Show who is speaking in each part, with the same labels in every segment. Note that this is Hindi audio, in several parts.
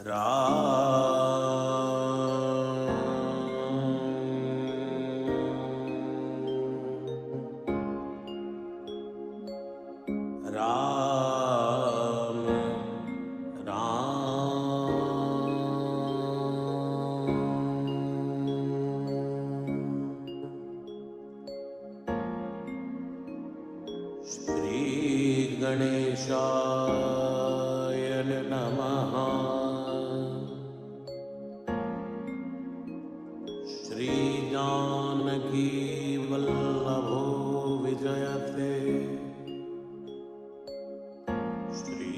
Speaker 1: राम श्री गणेशाय नमः। श्री जानकी वल्लभो विजयते। श्री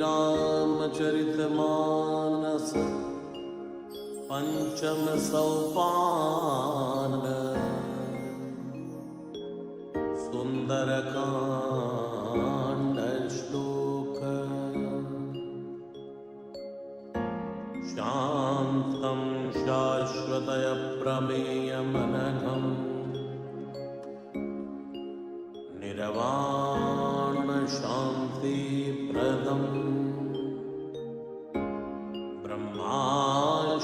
Speaker 1: रामचरितमानस पंचम सोपान। सुंदरकांड श्लोक। शांतं शाश्वतय प्रमेयमनघम् निर्वाण शांति प्रदम् ब्रह्मा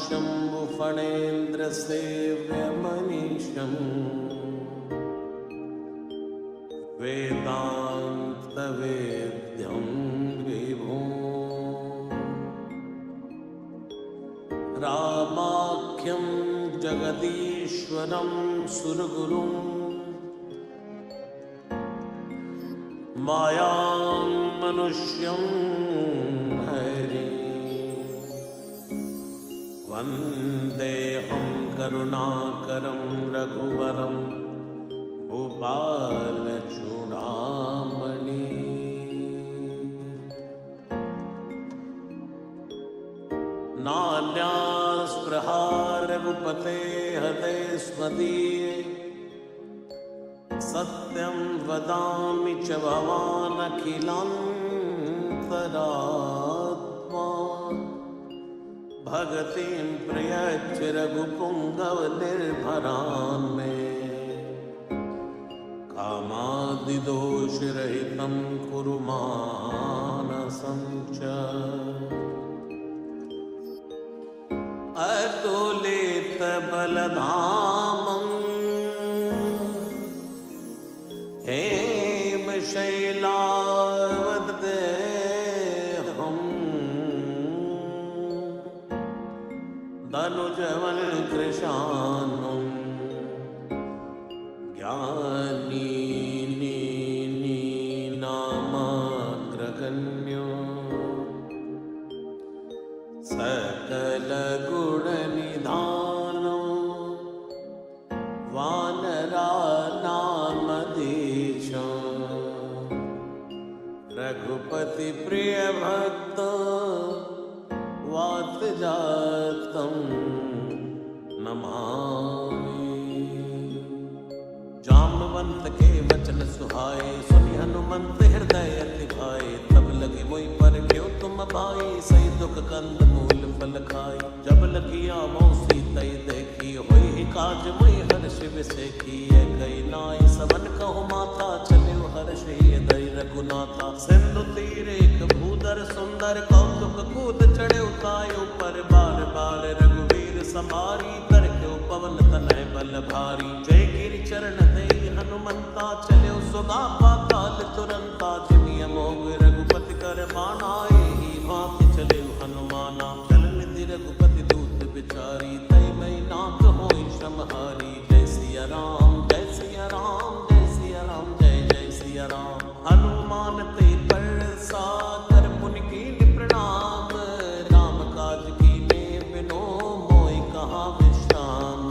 Speaker 1: शंभु फणेन्द्र सेव्य मनीषम् वेदांत वेद्यं विभुम् रामाख्यं जगदीश्वरं सुरगुरुं मायां मनुष्यं हरिं वन्देऽहं करुणाकरं रघुवरं भूपालचूडामणि। नान्यास्पृहा रघुपते हते स्मदीये। सत्यं वदामि च भवानखिलान्तरात्मा। भगतिं प्रयच्छ रघुपुङ्गव निर्भरान् मे। कामादिदोषरहितं कुरु मानसं च। अतुलितबलधामं हेमशैलावदेहं धनुजवन् कृशानुं ज्ञानी नामाग्रगण्यो सकल गुण निधानो वानरानामधीशो रघुपति प्रिय भक्त वातजातं नमामि। जाम्बवंत के वचन सुहाए सुनि हनुमंत हृदय अति भाए। तब लगे मोहि पर क्यों तुम भाई सही दुख कंद मूल फल खाई। जब लगी आवो सीतै देखी होई काज मोहि हर्ष विसेखी। कई नाई सबन कहु माता चले हर्ष हृदय रघुनाथा। सिंधु तीर एक भूधर सुंदर कौतुक कूद चढ़े उतायो पर। बार बार रघुवीर संभारी तरके पवन तनय बल भारी। जय गिरि चरण दे हनुमंता चले सुगा पाताल तुरंता। जिमिय मोग रघुपति कर मानाए भांति चले हनुमाना। चल निधि रघुपति दूत बिचारी तै मई नाथ होई समहारी। जय सिया राम जय सिया राम जय सिया राम जय जय सिया राम। हनुमान ते परसा कर पुनि कीन्हि प्रणाम। राम काज कीन्हे बिनो मोहि कहाँ विश्राम।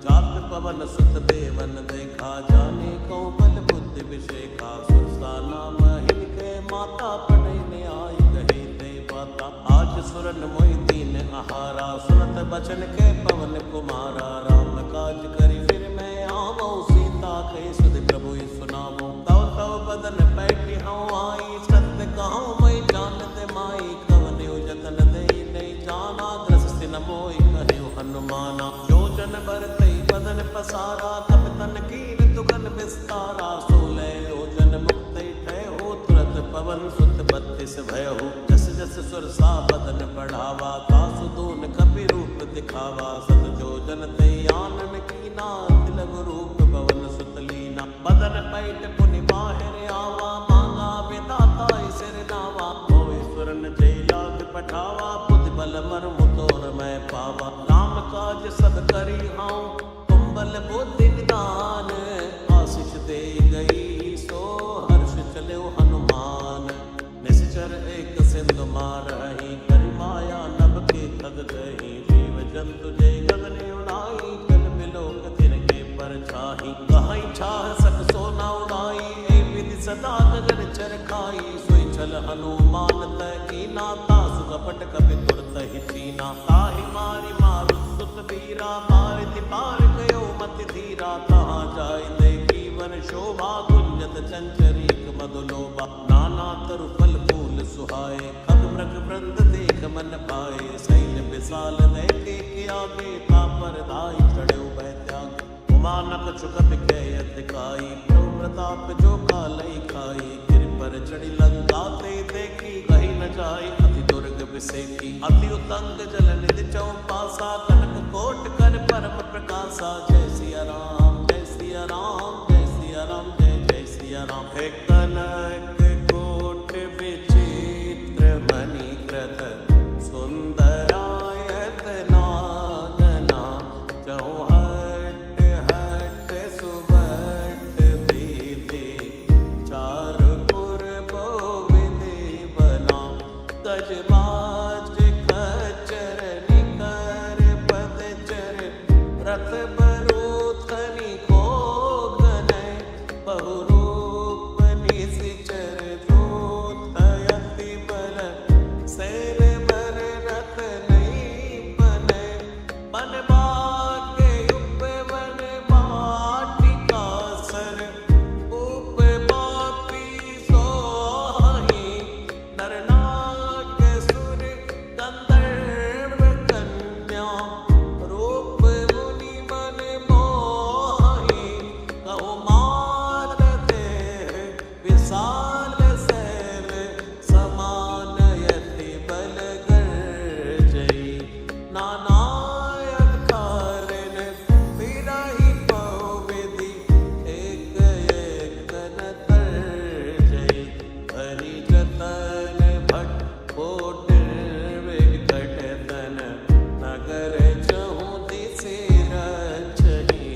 Speaker 1: जात पवन सुत देवन देखा जाने को बल बुद्धि विषेखा। सुरसा नाम हिनके माता पढ़े न्याय कहे ते बाता। आज सुरन मोहि दीन आहारा सुनत बचन के पवन कुमारा। राम काज करि फिर मैं आवो सीता कहे सुध प्रभु सुनावो। तव तव बदन पैठी हूँ आई सत्य कहूँ मैं जानत माई। कवन जतन दे नहीं जाना ग्रस्त न मोहि कहे हनुमाना। जो जन बरतई बदन पसारा तब तन कीन दुगन विस्तारा। 16 योजन मुक्त ठय हो तुरत पवन सुत 32 भय हो। जस जस सुरसा बदन बढ़ावा, तासु दून कपि रूप दिखावा, सत जो जन ते आनन कीना, तिलक रूप भवन सुतलीना, बदन पैठ पुनि बाहिर आवा, मांगा विदाता सिर नावा, होए सुरन जय लाग पठावा, बुद्धि बल मर मुतोर मैं पावा, राम काज सब करी हाउ, तुम बल बुद्धि निदान, आशीष दे गई सो हर्ष चले हनुमान, निश्चर एक सिंधु मारही, करि माया नभ के खग गही, जीव जंतु जय गगन उड़ाई, कल बिलोक तिनके पर छाही, कहीं छाह सक सोना उड़ाई, ए विधि सदा गगन चरखाई, सोई छल हनुमान तय कीना, तासु कपट कपि तुरत ही चीना, ताहि मारि मारु सुत वीरा, मारिति पार गयो मति धीरा, तहाँ जाय देखी वन शोभा, गुंजत चंचरीक मधुलोभा, नाना तरु फल फूल सुहाए, खग मृग वृंद देख मन भाए, सैन्य विशाल देखे के आगे, तापर धाई चढ़ो भय त्यागे, उमानक चुकत गए दिखाई, प्रभु प्रताप जो कालई खाई, गिर पर चढ़ी लंका ते देखी, कहीं न जाए अति दुर्ग विसेकी, अति उतंग जल निधि चौपासा, कनक कोट कर परम प्रकाशा, जय सिया राम जय सिया राम जय सिया राम जय जय सिया राम, हे कनक कोट विचित्र मणिकृत, सुंदरायत नागना, चौहट हट सुबट बीते, चारपुर बोविधि बना, गजबाज खच्चर निकर पदचर, रथ बरूथनि को गनय, बहुरूप निशिचर दूत अति बल, सैर बर रथ नहीं बने, बन भाग्य उपवन वाटिका सर, उप बापी सोहि, नर नाग सुर गंधर्व कन्या, रूप मुनि मन मोहि, कहो मार देह विशाल सैल, समान यति बल गर्जई, नानायक कारण बिरहि बहुविधि, एक एक न तर्जई, हरि जतन भट कोटिर विकट तन, नगर चहु दिशि रचहि,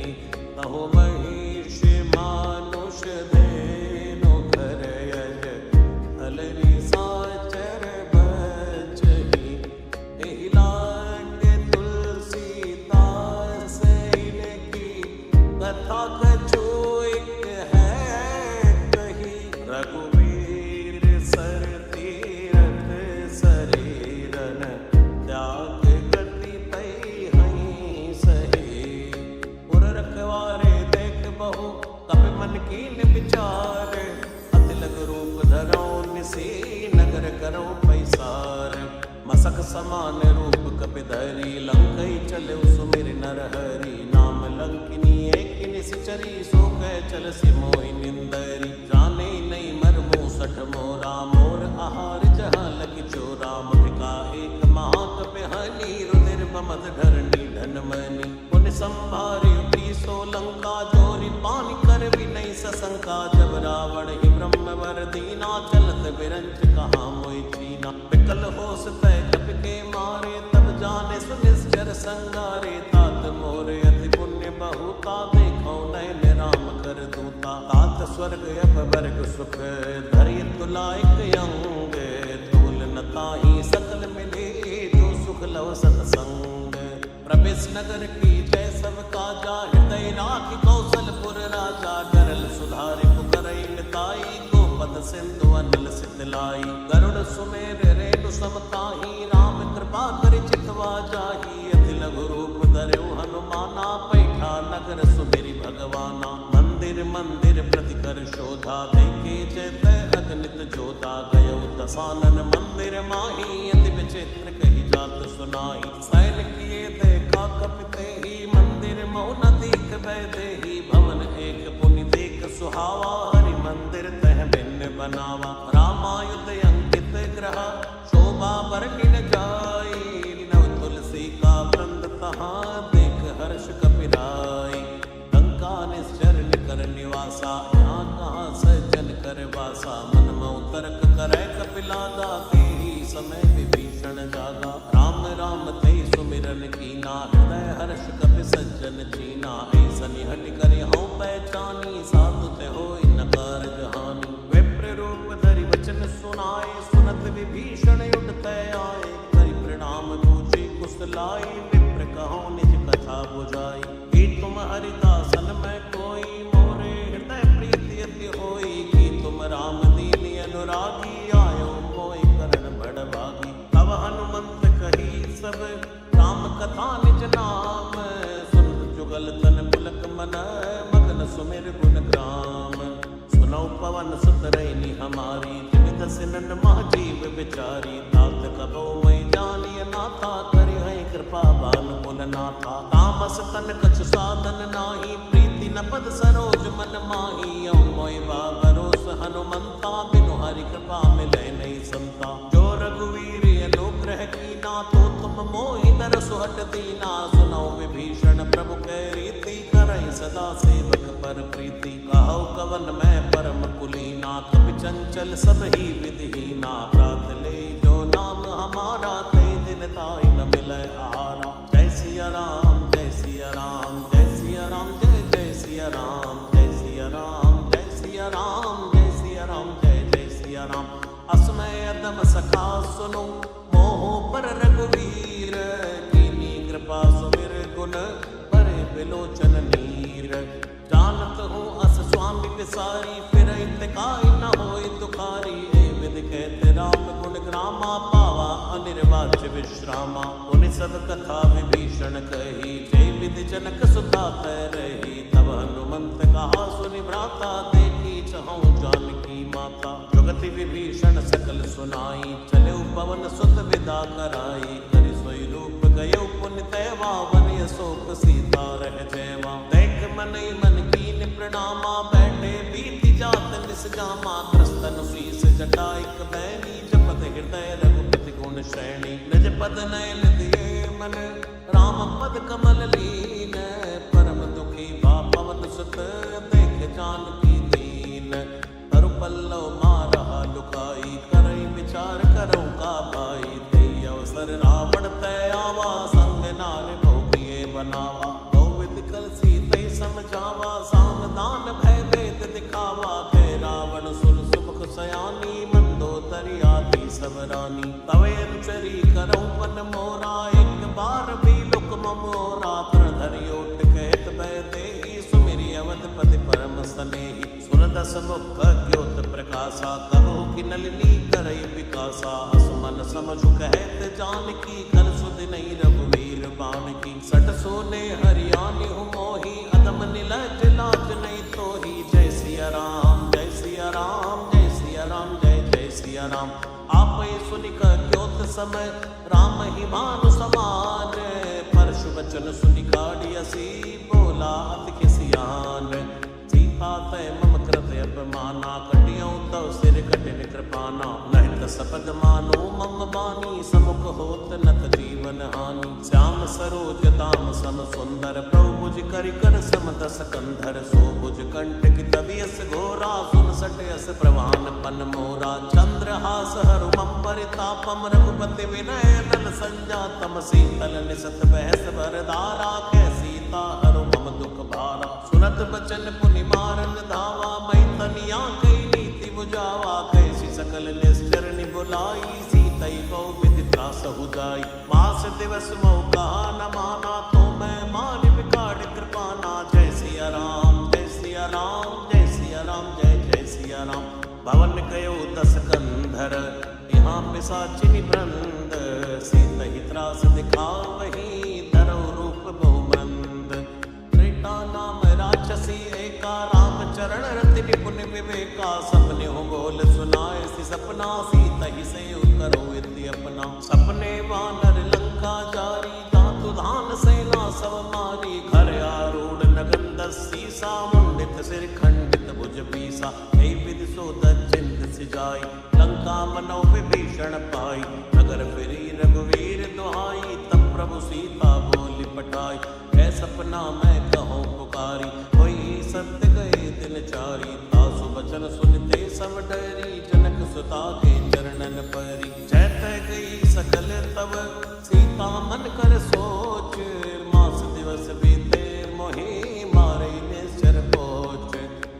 Speaker 1: कहो महिष मानुष धेनु घर यज, अलनि साचर बचहि, एहि लांग तुलसीदास इनकी, कथा कछु एक है कही, रघुवीर सर तीरथ शरीरन, त्याग गति पई हहीं सही, उर रखवारे देख बहु कपि मन कीन विचार, अति लग रूप धरौ निसी, नगर करौ पैसार, मसक समान रूप कपि धरी, लंकई चले सुमिर नरहरि, नाम लंकिनी एक निश्चरी, सो कह चल सि मोहि निंदरी, जाने नहीं मरमु सठ मोरा, मोर आहार जहाँ लगी चोरा, मुझका एक महाकपि हनी, रुधिर बमद धरणी धन मनी, पुन संभारी उठी सो लंका, जोरी पानी कर भी नहीं सशंका, जब रावण ही ब्रह्म वर दीना, चलत बिरंच कहाँ मोहि चीना, विकल होस तय कपि के मारे, तब जाने सुनिश्चर संगारे, तात मोर अति पुण्य बहुता, देखो नयन राम कर दूता, तात स्वर्ग अब वर्ग सुख, धरि तुलाइक अंग, तूल न ताहि सकल मिले, जो सुख लव सतसंग, प्रवेश नगर की जय सब काजा, हृदय राखि कौशलपुर राजा, गरल सुधारि पुकरई निताई, गोपद सिंधु अनल सितलाई, गरुड़ सुमेर रेणु समताही, राम कृपा करि चितवा जाही, अति लघु रूप धरौ हनुमाना, पैठा नगर सुमिरि भगवाना, मंदिर मंदिर प्रति कर शोधा, देखे जय अगणित जोधा, गयो दसानन मंदिर माही, अति विचित्र कही जात सुनाई, सैन किए देखा कपि तेहि, मंदिर मौन दीख भय देहि, भवन एक पुनि देख सुहावा हरि मंदिर तह भिन्न बनावा रामायुध अंकित ग्रह शोभा वर्णिन जाई नव तुलसी का वृंद तहाँ देख हर्ष कपिराई लंका निश्चर निकर निवासा यहाँ कहाँ सज्जन कर वासा मन मऊ तर्क करे कपिलादा तेही समय विभीषण जागा राम राम ते सुमिरन कीना हृदय हर्ष कपि सज्जन चीना ऐसन हट करे हूँ पहचानी साधु ते हो न कारज हानि विप्र रूप धरि वचन सुनाए सुनत विभीषण उठते आए करि प्रणाम पूछे कुशलाई विप्र कहो निज कथा बुझाई कि तुम हरिदासन में कोई मोरे हृदय प्रीति अति होई कि तुम राम दीन अनुरागी आयो मोहि करण बड़ भागी तब हनुमंत कही सब राम कथा निज नाम सुन जुगल तन पुलक मन मगन सुमिर गुण ग्राम सुनौ पवन सुत रैनी हमारी जिन दसिनन महाजीव विचारी तात कबो मैं जानिय नाथा करि है कृपा बान मुन नाथा तामस तन कछु साधन नाही प्रीति न पद सरोज मन माही औ मोय बाबरोस हनुमंता बिनु हरि कृपा मिलै नहीं संता जो रघुवीर अनुग्रह कीना तो तुम मोहि दर सुहट दीना सुनौ विभीषण प्रभु कै रीति करई सदा सेवक पर प्रीति कहौ कवन मैं परम कुलीना कपि चंचल सब ही विधिहीना प्रात ले जो नाम हमारा ते दिन ताहि न मिलै आहारा जय सिया राम जय सिया राम जय सिया राम जय जय सिया राम जय सिया राम जय सिया राम जय सिया राम जय जय सिया राम असमय अदम सखा सुनो मोह पर रघुवीर कीनी कृपा सुमिर गुण परे बिलोचन नीर जानत हूँ अस स्वामी विसारी फिर इंतकाई न होई दुखारी ए विधि कहते राम गुण ग्रामा पावा अनिर्वाच्य विश्रामा उन्हें सब कथा विभीषण कही जय विधि जनक सुता कह रही तब हनुमंत कहा सुनि भ्राता देखी चहु जानकी माता जुगति विभीषण सकल सुनाई चले पवन सुत विदा कराई करि सोई रूप गयो पुण्य तैवा वन अशोक सीता रह जयवा देख मन मन कीन प्रणामा बैठे बीति जात निस जामा क्रस्तन शीस जटा एक बैनी जपत हृदय रघुपति गुण श्रेणी निज पद नयन दिए मन राम पद कमल लीन परम दुखी भा पवन सुत देख जानकी दीन तरु पल्लव मारा लुकाई करई विचार करौ का भाई तेई अवसर रावण तय आवा संग नार भोगिए बनावा बहुविध कल सीते समझावा सावधान भय वेद दिखावा कै रावण सुर सुमुख सयानी मंदोदरी आदि सब रानी तवे अनुचरी करौ मन मोरा एक बार भी लुक मोरा तृण धरि ओट कहत भय देहि सुमिरि अवधपति परम स्नेही सुरदस मुख ज्योत प्रकाशा कहो कि नलिनी करई विकासा असमन समझु कहत जानकी कल सुध नहीं रघुवीर बाण की सट सोने हरियाणी हूँ मोही अदम निलज लाज नहीं तोही जय सिया राम जय सिया राम जय सिया राम जय जय सिया राम आप सुनिक ज्योत समय राम ही मानु समान परशु वचन सुनि काढ़ी असी बोला अति किसियान सीता तय मम कृत अपमाना कटियों तव सिर कटिन कृपाना नहीं सपद मानो मम बानी समुख होत नत जीवन हानि श्याम सरोज दाम सम सुंदर प्रभु भुज करि कर सम दस कंधर सो भुज कंठ की तबियस घोरा सुन सटयस प्रवान पन मोरा चंद्रहास हरु मम परितापम रघुपति विनय नल संजातम शीतल निसत बहस भरदारा कै सीता हरु मम दुख भारा सुनत बचन पुनि मारन धावा मैं तनिया कई नीति बुझावा कैसी सकल निश्चर बुलाई सीतई को विधि त्रास हुजाई मास दिवस मोह कहा न माना तो मैं मान बिगाड़ कृपाना जय सिया राम जय सिया राम जय सिया राम जय जय सिया राम भवन कयो दस कंधर यहाँ पिशाचिनी वृंद सीतहि त्रास दिखावही धरौ रूप बहुमंद त्रेता नाम राक्षसी एका राम चरण रति निपुण विवेका सपने हो बोल सुनाए सी सपना सीतहि से करो इति अपना सपने वानर लंका जारी दातु धान सेना सब मारी घर आरूढ़ नगन दस सीसा मुंडित सिर खंडित चरित भुज बीसा कई विधि सो दचिंत सिजाई लंका मनो विभीषण पाई नगर फिरी रघुवीर दुहाई तब प्रभु सीता बोली पटाई है सपना मैं कहूँ पुकारी कोई सत्य गए दिन चारी तासु बचन सुनते सब डरी जनक सुता के चरणन परी चैत गई सकल तब सीता मन कर सोच मास दिवस बीते मोहि मारे निश्चर पोच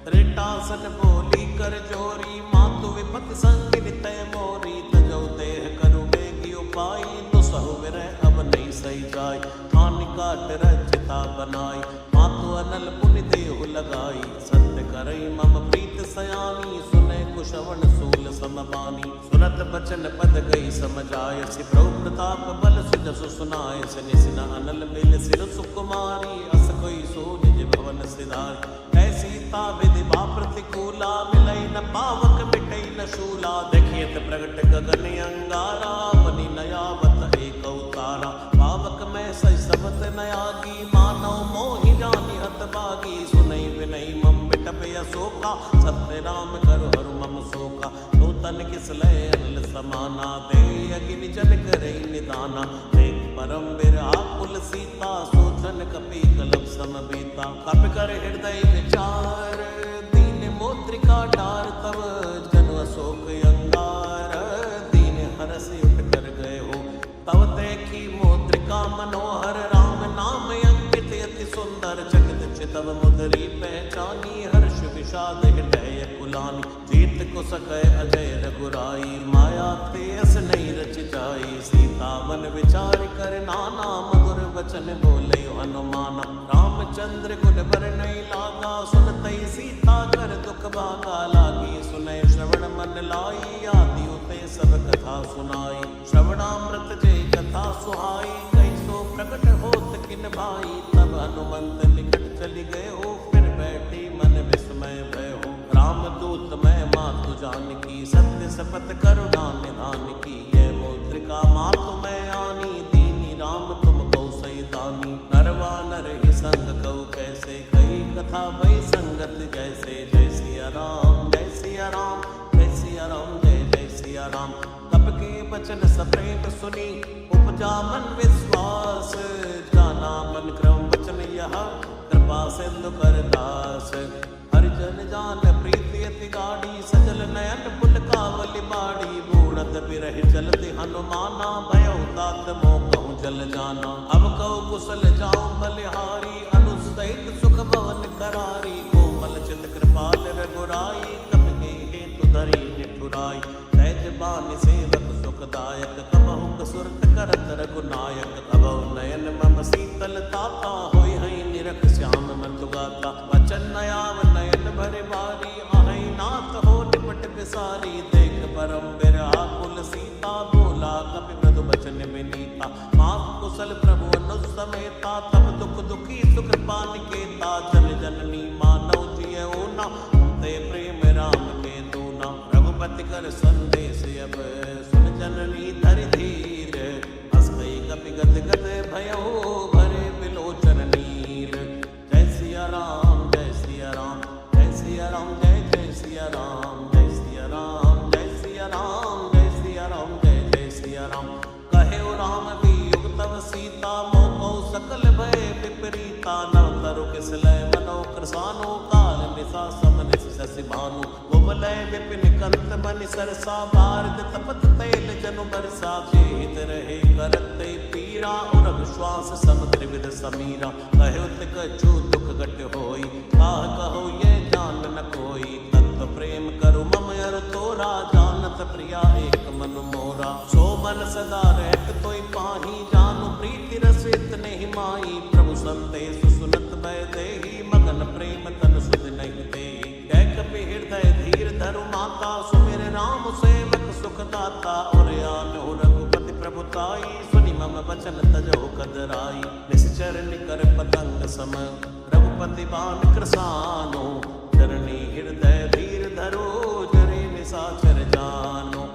Speaker 1: त्रिटासन बोली कर जोरी मातु विपत संग तय मोरी तजो देह करु बेगी उपाय तो सहु विरह अब नहीं सही जाय हानि काट रचिता बनाई मातु अनल पुनि देहु लगाई सत्य करई मम प्रीत सयानी सुने कुशवन सूल समबानी सुनत बचन पद गई समझाय सि प्रभु प्रताप बल सिजसु सुनाय से निसिन अनल मिल सिर सुकुमारी अस कोई सो निज भवन सिधारी ऐसी ता विधि बा प्रतिकूला मिलई न पावक मिटई न शूला देखियत प्रगट गगन अंगारा बनी नयावत एक अवतारा पावक में सही सबत नयागी मानव मोहि जानि हत बागी सुनई विनई मम बिटपय शोका सत्य राम करो हरु मम शोका नूतन किस लय अनल समाना दे अगिन जन करे निदाना देख परम विराकुल सीता सोचन कपि कलप समबीता कप कर हृदय विचार दीन मोत्रिका डार तब जनु अशोक अंगार दीन हरस उठ कर गए हो तब देखी मोत्रिका मनोहर राम नाम अंकित अति सुंदर जगत चितव मुदरी पहचानी हर्ष विषाद हृदय कुलानी जीत को सकै अजय रघुराई माया तेस नहीं रच जाई सीता मन विचार कर नाना मधुर वचन बोले हनुमाना रामचंद्र गुण बर नहीं लागा सुनतई सीता कर दुख भागा लागी सुनय श्रवण मन लाई आदि उते सब कथा सुनाई श्रवणामृत जय कथा सुहाई कैसो प्रकट होत किन भाई तब हनुमंत निकट चली गए हो फिर बैठी मन विस्मय भय हो रामदूत मैं मातु जानकी सत्य सपत करुणा निधान की ये मुद्रिका मातु मैं आनी दीनी राम तुम कौ सही दानी नरवा नर ही संग कऊ कैसे कई कथा भई संगत जैसे जय सिया राम जय सिया राम जय सिया राम जय जय सिया राम तब के बचन सप्रेम सुनी उपजा मन विश्वास जाना मन क्रम वचन यह कृपा सिंधु कर दास हरिजन जान प्रीति अति गाढ़ी सजल नयन पुल कावली बाड़ी बूढ़त बिरह चलते हनुमाना भयो तात मोह कहूँ जल जाना अब कहूँ कुशल जाऊं बलिहारी अनुसहित सुख भवन करारी कोमल चित कृपाल रघुराई कपि हेतु धरी निठुराई सहज बानि सेवक सुखदायक कबहु कसुरत करत रघुनायक तबौ नयन मम शीतल ताता होय हई निरख श्याम मंतु गाता वचन नयाव नयन भरे बारी आहै नाथ हो निपट बिसारी देख परम विराकुल सीता बोला कपि मृदु बचन विनीता माफ कुशल प्रभु अनुज समेता तब दुख दुखी सुख पानिकेता जन जननी मानव जिय ओना ते प्रेम राम के दूना रघुपति कर संदेश अब सुन जननी धरि धीर हस गई कपि गद गद भयो भरे बिलोचन नीर जय सिया राम जय सिया राम जय सिया राम जय जय सिया राम जय सिया राम जय सिया राम जय सिया राम जय जय सिया राम कहे राम वियोग तव सीता मोह सकल भय विपरीता नव तरु किस लय मनो कृसानो काल निशा समन शशि भानु गोबलय विपिन कंत बनि सरसा भारत तपत तैल जनु बरसा जेहित रहे करते पीरा और विश्वास समुद्र विद समीरा कहो कछु दुख घट होई काह कहो ये जान न कोई तत्व प्रेम करु मम अर तोरा जानत प्रिया एक मन मोरा सो मन सदा रहत तोई पाही जानु प्रीति रस इतने ही माई प्रभु संदेश सुनत भय देहि मगन प्रेम तन सुध नहीं देहि कह कपि हृदय धीर धरु माता सुमिर राम सेवक सुख दाता और आनो रघुपति प्रभुताई सुनि मम वचन तजो कदराई निश्चर निकर पतंग सम रघुपति बान कृसानो चरणी हृदय धीर धरो जरे निशाचर जानो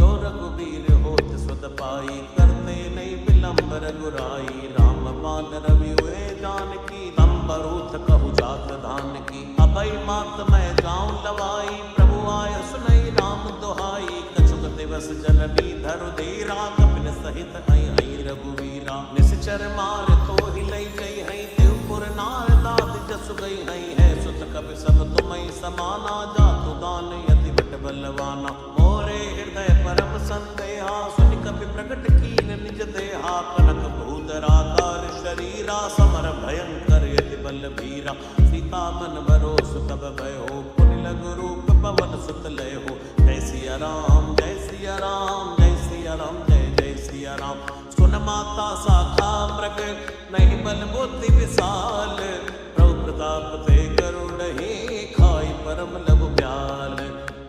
Speaker 1: जो रघुबीर होत सुत पाई करते नहीं विलंब रघुराई राम बान रवि हुए जानकी तम बरूथ कहु जा जात धान की। अबई मात मैं जाऊं लवाई, प्रभु आय सुनई राम दुहाई। कछुक दिवस जननी धरु धीरा, कपिल सहित आई आई रघुवीरा। निश्चर मार तो हिलई गई है, देवपुर नार दाद जसु गई है। सुत कपि सब तुमई समाना, जातु दान यति बट बलवाना। मोरे हृदय परम संदेहा, सुनि कपि प्रकट कीन निज देहा। कनक भूधराकार शरीरा, समर भयंकर यति बल भीरा। सीता मन भरोस तब भयो, पुनि लघु रूप पवन सुत लय हो। जय सिया राम जय सिया राम, जय सिया राम जय जय सिया राम। सुन माता साखा मृग, नहीं बल बुद्धि विशाल। प्रभु प्रताप ते गरुड़हि, खाई परम लघु ब्याल।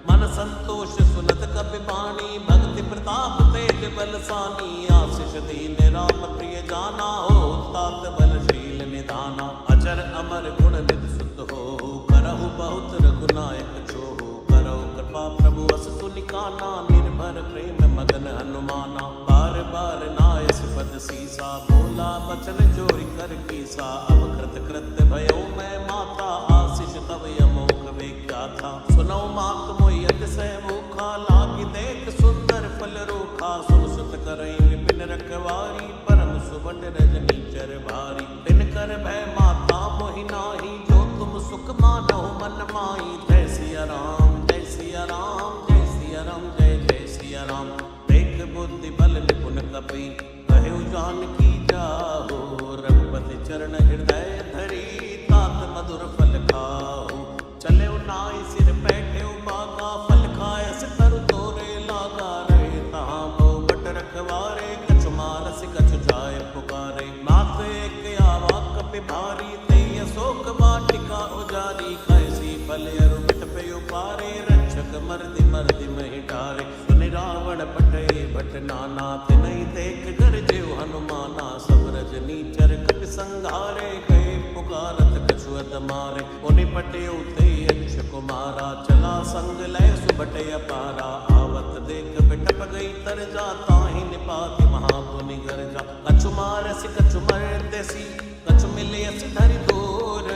Speaker 1: मन संतोष सुनत कपि बाणी, भक्ति प्रताप तेज बलसानी। आशीष दीन राम प्रिय जाना, हो तात बलशील निधाना। अजर अमर गुण निधि सुत हो, करहु बहुत रघुनायक छोहु। करहु कृपा प्रभु अस तुनिकाना, निर्भर प्रेम मगन हनुमाना। बार बार नायस पद सीसा, बोला बचन जोरि कर कीसा। अब कृत कृत्य भयो मैं माता, आशीष तब यमोक व्याख्या था। सुनो मात मोहि अतिशय मुखा, लागी देख सुंदर फल रूखा। सुन सुत करई विपिन रखवारी, परम सुबन रजनी चर भारी। दिन कर भय माता मोहि नाही, जो तुम सुख मानो मन माही। जय सिया राम जय सिया राम, जय सिया राम जय जय सिया राम। देख बुद्धि बल निपुण कपि, कहे जानकी जाहो। रघुपति चरण हृदय धरी, तात मधुर फल खाओ। चले नाई सिर बैठे बागा, फल खाए तरु तोरे लागा। रहे तहाँ बहु बट रखवारे, कछु मारस कछु जाय पुकारे। मात एक आवा कपि भारी, तेय अशोक वाटिका उजारी। कैसी फल अरु बिट पे उपारे, रक्षक मर्दि मर्दि महि डारे। सुनि रावण पटे भट नाना, तिनहि देख गरजेउ हनुमाना। सब रजनी चर कपि संघारे, गए पुकारत कछु अत मारे। पुनि पटेउ ते यक्ष कुमारा, चला संग लय सुबटे अपारा। आवत देख बिटप गई तरजा, ताहि निपाति महापुनि गरजा। कछु मारसि कछु मर्दसी, कछु मिलियसि धरि दूर।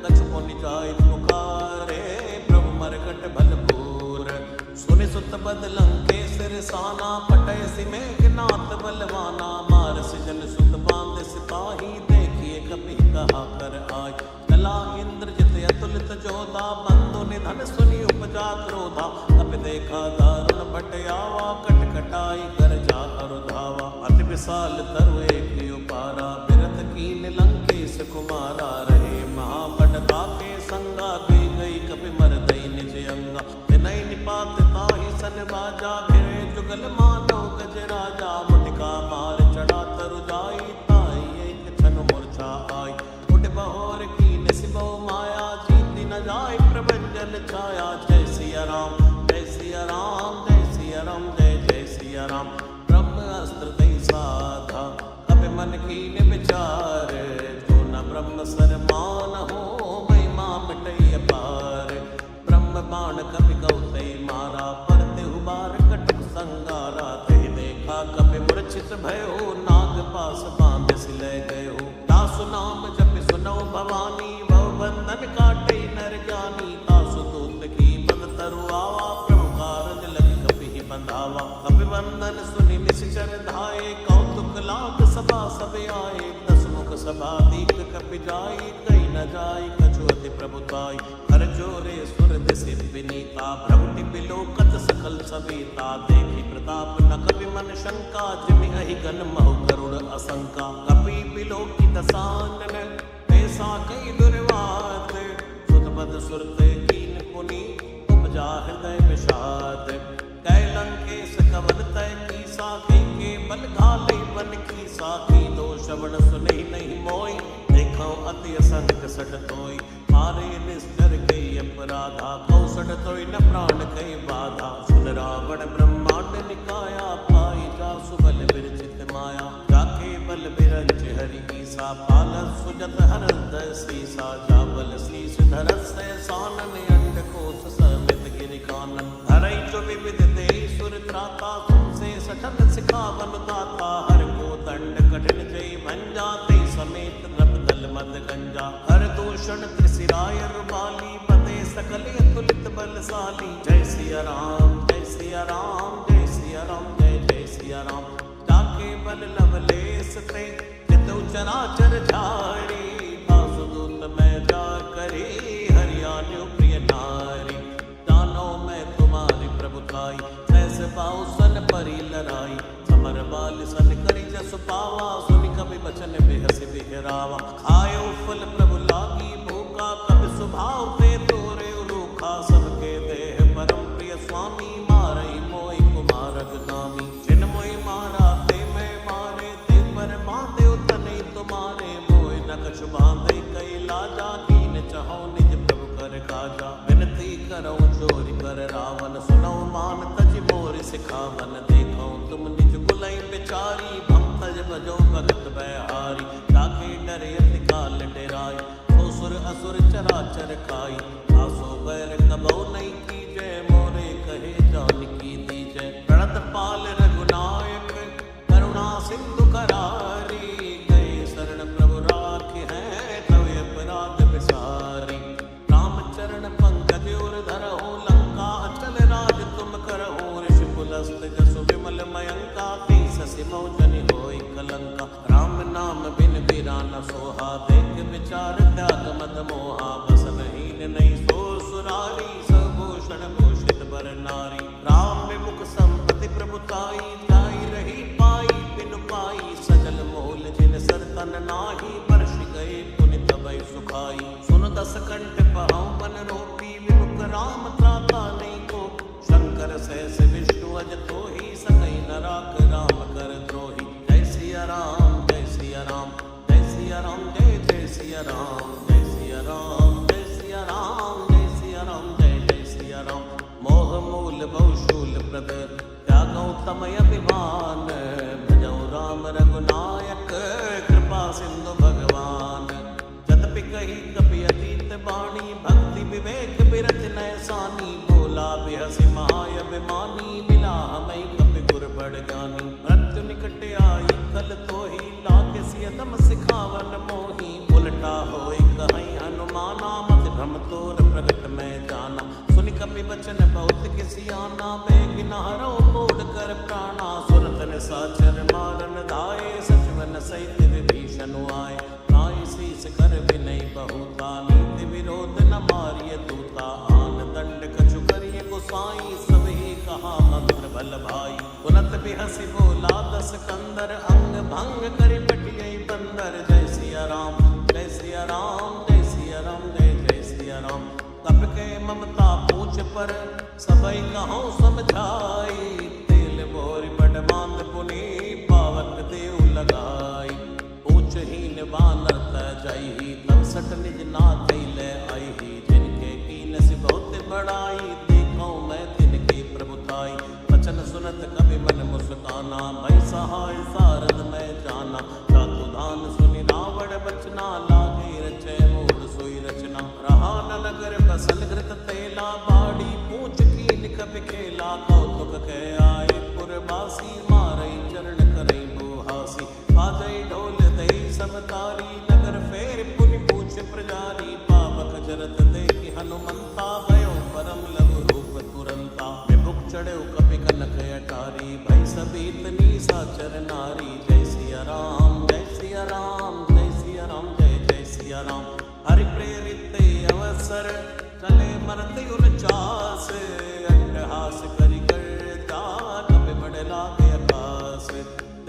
Speaker 1: कछु पुनि जाय पुकारे, प्रभु मरकट भलपूर। सुनि सुत बद लंकेश रिसाना, पटयसि मेघनाथ बलवाना। मारसि जन सुत बांधसि ताहि, देखिए कपि कहा कर आय। कला इंद्रजित अतुलित जोधा, बंधु निधन सुनि उपजा क्रोधा। कपि देखा दारुण भट आवा, कट कटाई कर जा अरु धावा। अति विशाल तरु एक उपारा, बिरथ कीन लंकेश कुमारा। रहे महाबड़ ताके संगा, गई गई कपि मरदई निज अंगा। तिनहि निपात ताहि सन बाजा, फिरे जुगल मानो गज राजा। मुटिका मार चढ़ा तरु जाई, ताहि एक छन मूर्छा आई। उठ बहोर कीन सिबो माया, जीति न जाय प्रभंजन छाया। जय सिया राम जय सिया राम, जय सिया राम जय जय सिया राम। ब्रह्म अस्त्र दई साधा, कपि मन कीन विचार। जो न ब्रह्म सर मान हो, महिमा मिटई अपार। ब्रह्म बाण कपि कौतई मारा, परते हुबार कटक संगारा। तहि देखा कपि मूर्छित भयो, नाग पास बांध सिलय गयो। दासु नाम जपि सुनौ भवानी, भव बंधन काटै नर ज्ञानी। तासु दूत की बंद तरु आवा, प्रभु कारज लग कपि ही बंधावा। कपि बंधन सुनि निश्चर धाये, कौतुक लाग सभा सब आए। दस मुख सभा दीक कपि जाई, कही न जाई कछु अति प्रभुताई। कर जोरे सुर दिसि विनीता, भ्रमटि बिलोकत सकल सविता। देखि प्रताप न कपि मन शंका, जिमि अहि गन महु करुण असंका। कपि बिलोकि दसानन, ऐसा कई दुर्वात। सुत पद सुरते कीन पुनि, उपजा हृदय विषाद। कै लंकेश कवन तय कीसा, के बल घाले बन कीसा। की दो श्रवण सुने नहीं मोई, देखो अति असंग सठ तोई। मारे निस्तर गई अपराधा, कौसठ तोई न प्राण कई बाधा। सुन रावण ब्रह्मांड निकाया, पाई जासु बल विरचित माया। जाके बल बिरंच हरि ईसा, पालस सुजत हरद सीसा। जाबल शीस धरस सानन, अंड कोश समित गिरि कानन। धरई जो विविध देहि सुर त्राता, तुमसे सठन सिखावन दाता। हर को दंड कठिन जय भंजा, ते समेत नभ दल मद गंजा। हर दूषण त्रिशिरा आय रुबाली पते सकल अतुलित बलशाली। जय सिया राम जय सिया राम जय सिया राम जय जय सिया राम। जाके बल लवलेस ते चितु चराचर झाड़ी। वासुदूत मैं जा करे हरियाणु प्रिय नारी। जानो मैं तुम्हारी प्रभुताई जैस पाऊ सन परी लड़ाई। समर बाल सन करी जस पावा सुनि कवि बचन बेहसी बिहरावा। खायो फल प्रभु लागी भूखा कवि स्वभाव ते तोरे रूखा। सबके देह परम प्रिय स्वामी मारई मोई कुमारक नामी। जिन मोई मारा ते मैं मारे ते पर बांधे तने तुम्हारे। मोय न कछु बांधे कई लाजा कीन चाहो निज प्रभु कर काजा। विनती करो चोरी कर रावण सुनो मान तज मोर सिखावन। देखो तुम निज कुलई बिचारी भम तज बजो भगत बहारी। जाके डरे अति काल डेराई असुर असुर चराचर खाई। आसो बैर कबो नहीं की जय मोरे कहे जानकी दीजय। प्रणत पाल रघुनायक करुणा सिंधु करारी। गए शरण प्रभु राखे हैं तव अपराध विसारी। रामचरण पंकज उर धरहु लंका अचल राज तुम करहु। ऋषि पुलस्त जसु विमल मयंका शशि मौजनि होई कलंका। राम नाम बिन बिरान सोहा देख विचार त्याग मद मोहा। बसन हीन नहीं सो सुरारी सबूषण भूषित बर नारी। राम विमुख संपत्ति प्रभुताई जाई रही पाई बिनु पाई। सजल मोल जिन सर तन नाही वर्ष गए पुनि तबै सुखाई। सुन दस कंठ पहाऊ बन रोपी विमुख राम त्राता नहीं को। शंकर सहस विष्णु अज तोहि सकई न राख राम कर द्रोही। जय सिया राम जय सिया राम जय सिया राम जय जय सिया राम जय सिया राम जय सिया राम जय सिया राम जय जय सिया राम। मोह मूल बहुशूल प्रद त्यागौ तमय अभिमान। भजौ राम रघुनायक कृपा सिंधु भगवान। जतपि कही कपि अतीत बाणी भक्ति विवेक बिरच नैसानी। बोला बिहसि महाय अभिमानी मिला हमें कपि गुर बड़ ज्ञानी। मृत्यु निकट आई कल तोहि लागे सियदम सिखावन मोही। उलटा होई कहीं हनुमाना मत भ्रम तोर प्रगट में जाना। सुनि कपि बचन बहुत किसियाना बेग नहरो मोड़ कर प्राणा। सुरत ने साचर मारन धाये सचवन सहित विभीषण आए। नाई शीस कर विनय बहुता नीति विरोध न मारिय दूता। आन दंड कछु करिय गोसाई सबही कहा मंत्र भल भाई। उनत बिहसि बोला दस कंदर अंग भंग करि पटियई बंदर। जय सिया राम जय सिया राम जय सिया राम जय जय सिया राम। तब के ममता पूछ पर सबई कहो समझाई। तेल बोरी बड़ बांध पुनि पावक देव लगाई। पूछ हीन बानर तजई तब सट निज नाथ ले आई। जिनके कीन से बहुत बड़ाई देखो मैं तिनके प्रभुताई। वचन सुनत कवि मन मुस्काना भय सहाय सारद में जाना। जातु दान सुनि रावण बचना लागे रचय मूल सोई रचना। रहा न नगर बसल घृत तेला बाड़ी पूछ कीन कवि खेला। कौतुक के आए पुरवासी मारई चरण करई बुहासी। बाजई ढोल दई सब तारी नगर फेर पुनि पूछ प्रजारी। पावक जरत देखि हनुमंता भयो परम लघु रूप तुरंता। विमुख चढ़ो कपि कनक अटारी भई सभी तनी साचर नारी। जय सिया राम जय सिया राम जय सिया राम जय जय सिया राम। हरि प्रेरित अवसर चले मरते उनचास। अट्टहास करि करता कपि बड़ लागे आकाश।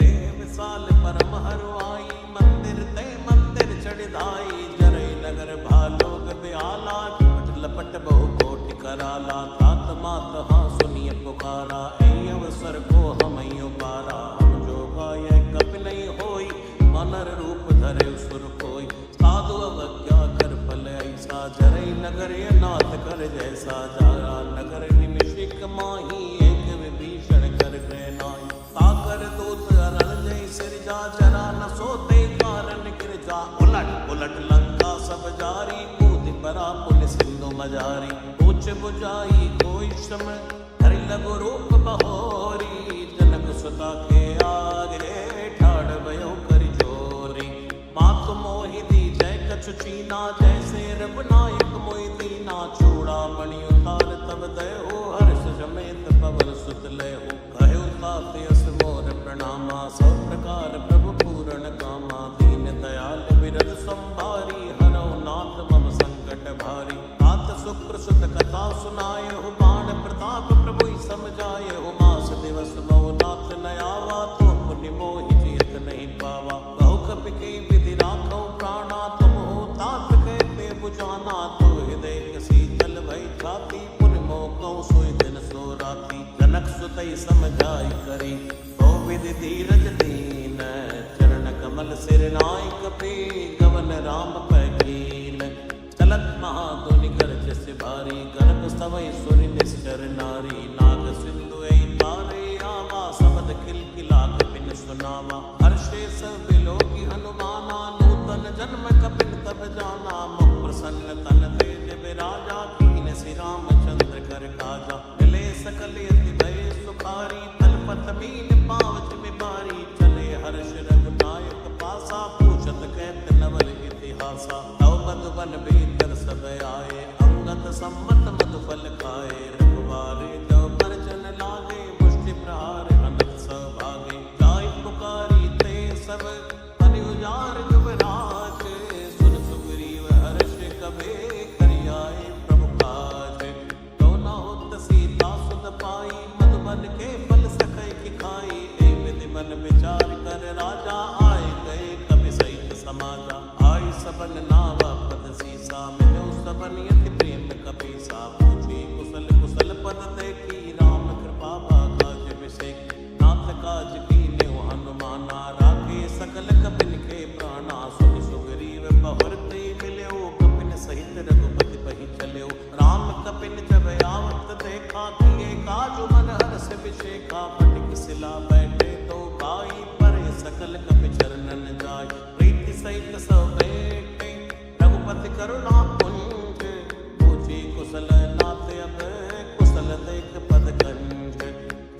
Speaker 1: देव विशाल परम हरुआई मंदिर ते मंदिर चढ़ाई। जरई नगर भालोग ब्याला झपट लपट बहु कोटि कराला। तात मात हाँ सुनिय पुकारा ऐ अवसर को हमई उबारा। हम जो गाय कपि नहीं होई वानर रूप धरे सुर कोई। साधु अवज्ञा कर फल ऐसा जरई नगर नाथ कर जैसा। जारा नगर निमिषिक माही एक विभीषण कर गए नाई। ताकर दूत अरण जय सिरजा जरा न सोते कारण गिरजा। उलट उलट लंका सब जारी कूद परा पुल सिंधु मजारी। पूछ बुझाई कोई श्रम हरि लघु रूप बहोरी। जनक सुता के आगे ठाड़ भयो करि जोरी। मातु मोहि दी जय कछु चीना जैसे रघुनायक सुत ले हो कहे तात यस मोर प्रणामा सब प्रकार प्रभु पूर्ण कामा दीन दयाल विरद संभारी हरौ नाथ मम संकट भारी तात शुक्र सुत कथा सुनाय हो बाण प्रताप प्रभु समझाय हो मास दिवस मौ नाथ नयावा तो पुनि मोहि जीत नहीं पावा कहु कपि के विधि राखौ प्राणा तुम हो तात कहते बुझाना तो हृदय शीतल भई छाती पुनि मोह सोई दिन सो राती जनक सुतई समझाई करी तो विधि धीरज दीन चरण कमल सिर नाय कपि गवन राम पैकीन चलत महाधुनि गर्ज से भारी गर्भ सवै सुरि निश्चर नारी नाग सिंधु पारे आवा सबद खिलखिला कपिन सुनावा हर्षे सब बिलोकी हनुमाना नूतन जन्म कपिन तब जाना मुख प्रसन्न तन तेज विराजा कीन श्री रामचंद्र कर काजा मिले सकल यति भय सुखारी तलपत मीन पावच में बारी चले हर्ष रघुनायक पासा पूछत कहत नवल इतिहासा तव मधुबन भीतर सब आए अंगत सम्मत मधु फल खाए रघुवारे तव परजन लागे मुष्टि प्रहार अनंत सभागे जाय पुकारी ते सब अनि उजार युवराज सुन सुग्रीव हर्ष कबे करियाए प्रभु काज तो न होत सीता सुत पाई मधुबन के फल सकै की खाई ए विधि मन विचार कर राजा आए गए कवि सहित समाजा आई सबन नावा पद सीसा मिलो सबन यति प्रेम कपीसा पूछी कुशल कुशल पद देखी राम कृपा काज विषेक नाथ काज कीन्यो हनुमाना राखे सकल कपिन के प्राणा सुनि सुग्रीव बहुरते मिल्यो कपिन सहित रघुपति पहि चल्यो राम कपिन जब आवत देखा किए काजु मन हर्ष विषेखा फटिक सिला बैठे तो भाई परे सकल कपि चरणन जाय प्रीति सहित सब बैठे रघुपति करुणा पुंज पूछी कुशल नाथ अब कुशल देख पद कंज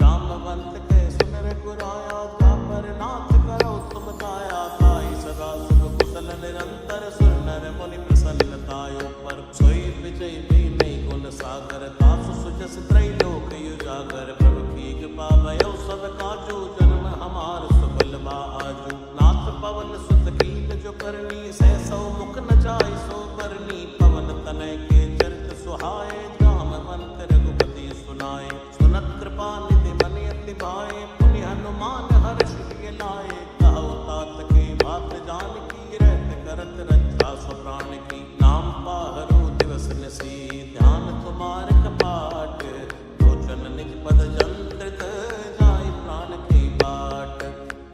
Speaker 1: रामवंत के सुन रघुराया जा पर नाथ करो तुम दाया ताई सदा सुख कुशल निरंतर सुर नर मुनि प्रसन्नतायो पर सोई विजय भी नहीं गुण सागर तासु सुजस त्रैलोक उजागर प्रभु की कृपा भयो सब काजू जन्म हमार सुफल बा आजू नाथ पवन सुत कीन जो करनी सह सौ मुख न जाय सो बरनी पवन तनय के चरित सुहाए जामवंत रघुपति सुनाए सुनत कृपा निधि मन अति भाए पुनि हनुमान हर्ष के लाए कहो तात के बात जान की रहत करत रक्षा सो प्राण की नाम पाहरो दिवस निसी ध्यान तुम्हार कपाट लोचन निज पद जंत्रित जाय प्राण की बाट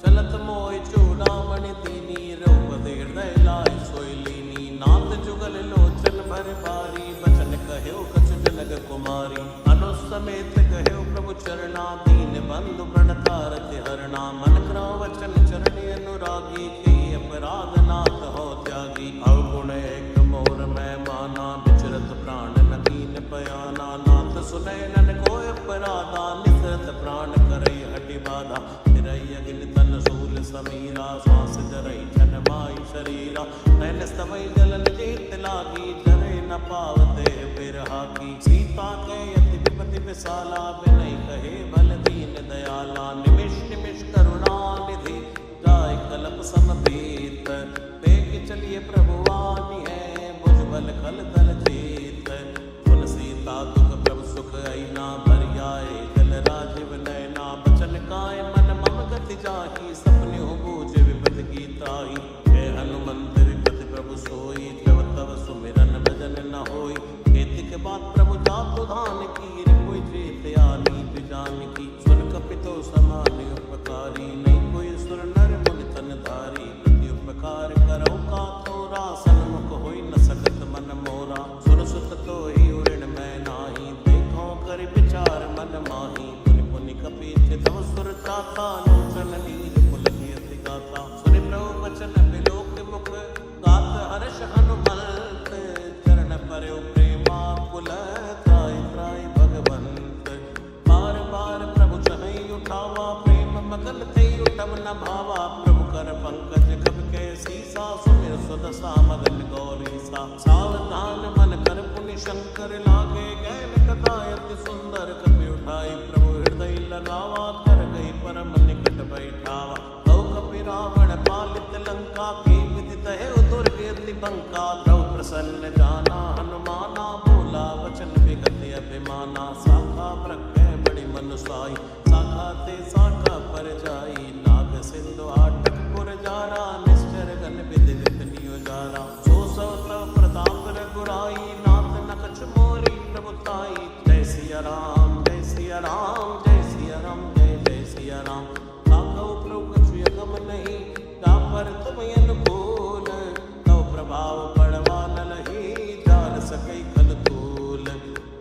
Speaker 1: चलत मोय चूड़ामणि दीनी रघुपति हृदय लाय सोई लीनी नाथ जुगल लोचन भर भारी बचन कह्यो कछु जनक कुमारी अनुसमेत कह्यो प्रभु चरणा दीन बंधु प्रणतारति हरणा मन करो वचन चरणी अनुरागी के अपराध नाथ हो त्यागी अवगुण एक मोर मैं माना विचरत प्राण न दीन पयाना नाथ सुनय नन को अपराधा निसरत प्राण करई हटि बाधा निरय अगिन तन सूल समीरा श्वास जरई छन माई शरीरा नैन समय जलन जीत लागी जरे न पावते बिरहा की सीता के यति विपति विशाला बिनय कहे बल दीन दयाला निमिष निमिष करुणा निधि जाय कलप समपीत देख चलिए प्रभुवानी है बुझ बल खल दल जीत सुन सीता दुख प्रभु सुख ऐना भरियाए जल राजीव नैना बचन काय मन मम गति जाहि सपने हो बूझ विपत की त्राही हे हनुमंत विपत प्रभु सोई जब तब सुमिरन भजन न होई खेती के बाद प्रभु जातु धान की कोई जीत आनी जान की सुन कपितो समान उपकारी नहीं कोई सुर नर मुनि तन धारी प्रति उपकार करो का तोरा सन्मुख होई न सकत मन मोरा सुन सुत तो ही उरण मैं नाही देखो कर विचार मन माही पुनि पुनि कपीत तव सुर चाता लोचन नील पुलकित गाता सुनि प्रभु वचन बिलोक मुख गात हर्ष हनुमंत चरण परयो प्रेमा कुल त्राय त्राय भगवंत बार बार प्रभु चहई उठावा प्रेम मगन थे उठब न भावा प्रभु कर पंकज कब के सीसा सुमिर सुदशा मगन गौरी सा सावधान मन कर पुनि शंकर लागे गैन कथा अति सुंदर कपि उठाई प्रभु हृदय लगावा कर गई परम निकट बैठावा कौ कपि रावण पालित लंका की विदित है दुर्ग अति बंका द्रव प्रसन्न जाना हनुमाना बोला वचन विगत अभिमाना शाखा प्रज्ञ बड़ी मनुसाई शाखा ते शाखा पर जाई नाग सिंधु आटक पुर जारा निश्चर गन विधि विपनियो जारा सो सवत प्रताप रघुराई नाथ न कछ मोरी प्रभुताई जय सिया राम जय सिया राम जय सिया राम जय जय सिया राम काकौ प्रभु कछु यगम नहीं का पर तुम अनुकूल तव प्रभाव पड़वा न लही जान सकई खल तूल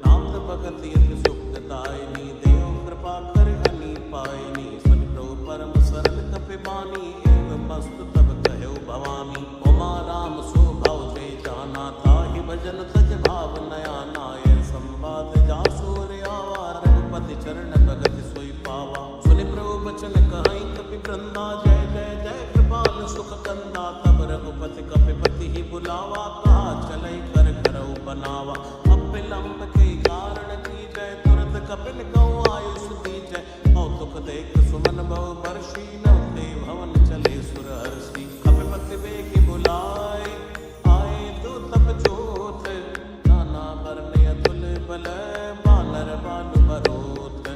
Speaker 1: नाम भगत यति सुखदायनी देव कृपा कर हनी पायनी सुन प्रभु परम सरल कपि बानी एवं मस्त तब कहो भवानी उमा राम सो भाव जय जाना ताहि भजन तज भाव नया नाय संवाद जासूर आवा रघुपति चरण भगत सोई पावा सुनि प्रभु बचन कहाई कपि वृंदा जय जय जय कृपाल सुख कंदा तब रघुपति कपिपति ही बुलावा कहा चलै कर करऊ बनावा अपिलंब के कारण की जय तुरत कपिल कहूँ आयुष दी जय कौतुक देख सुमन भव वर्षी नवते भवन चले सुर हर्षि कपिपति बेगी बुलाए आए तू तप जोत नाना वर्ण अतुल बल बानर बानु बरोत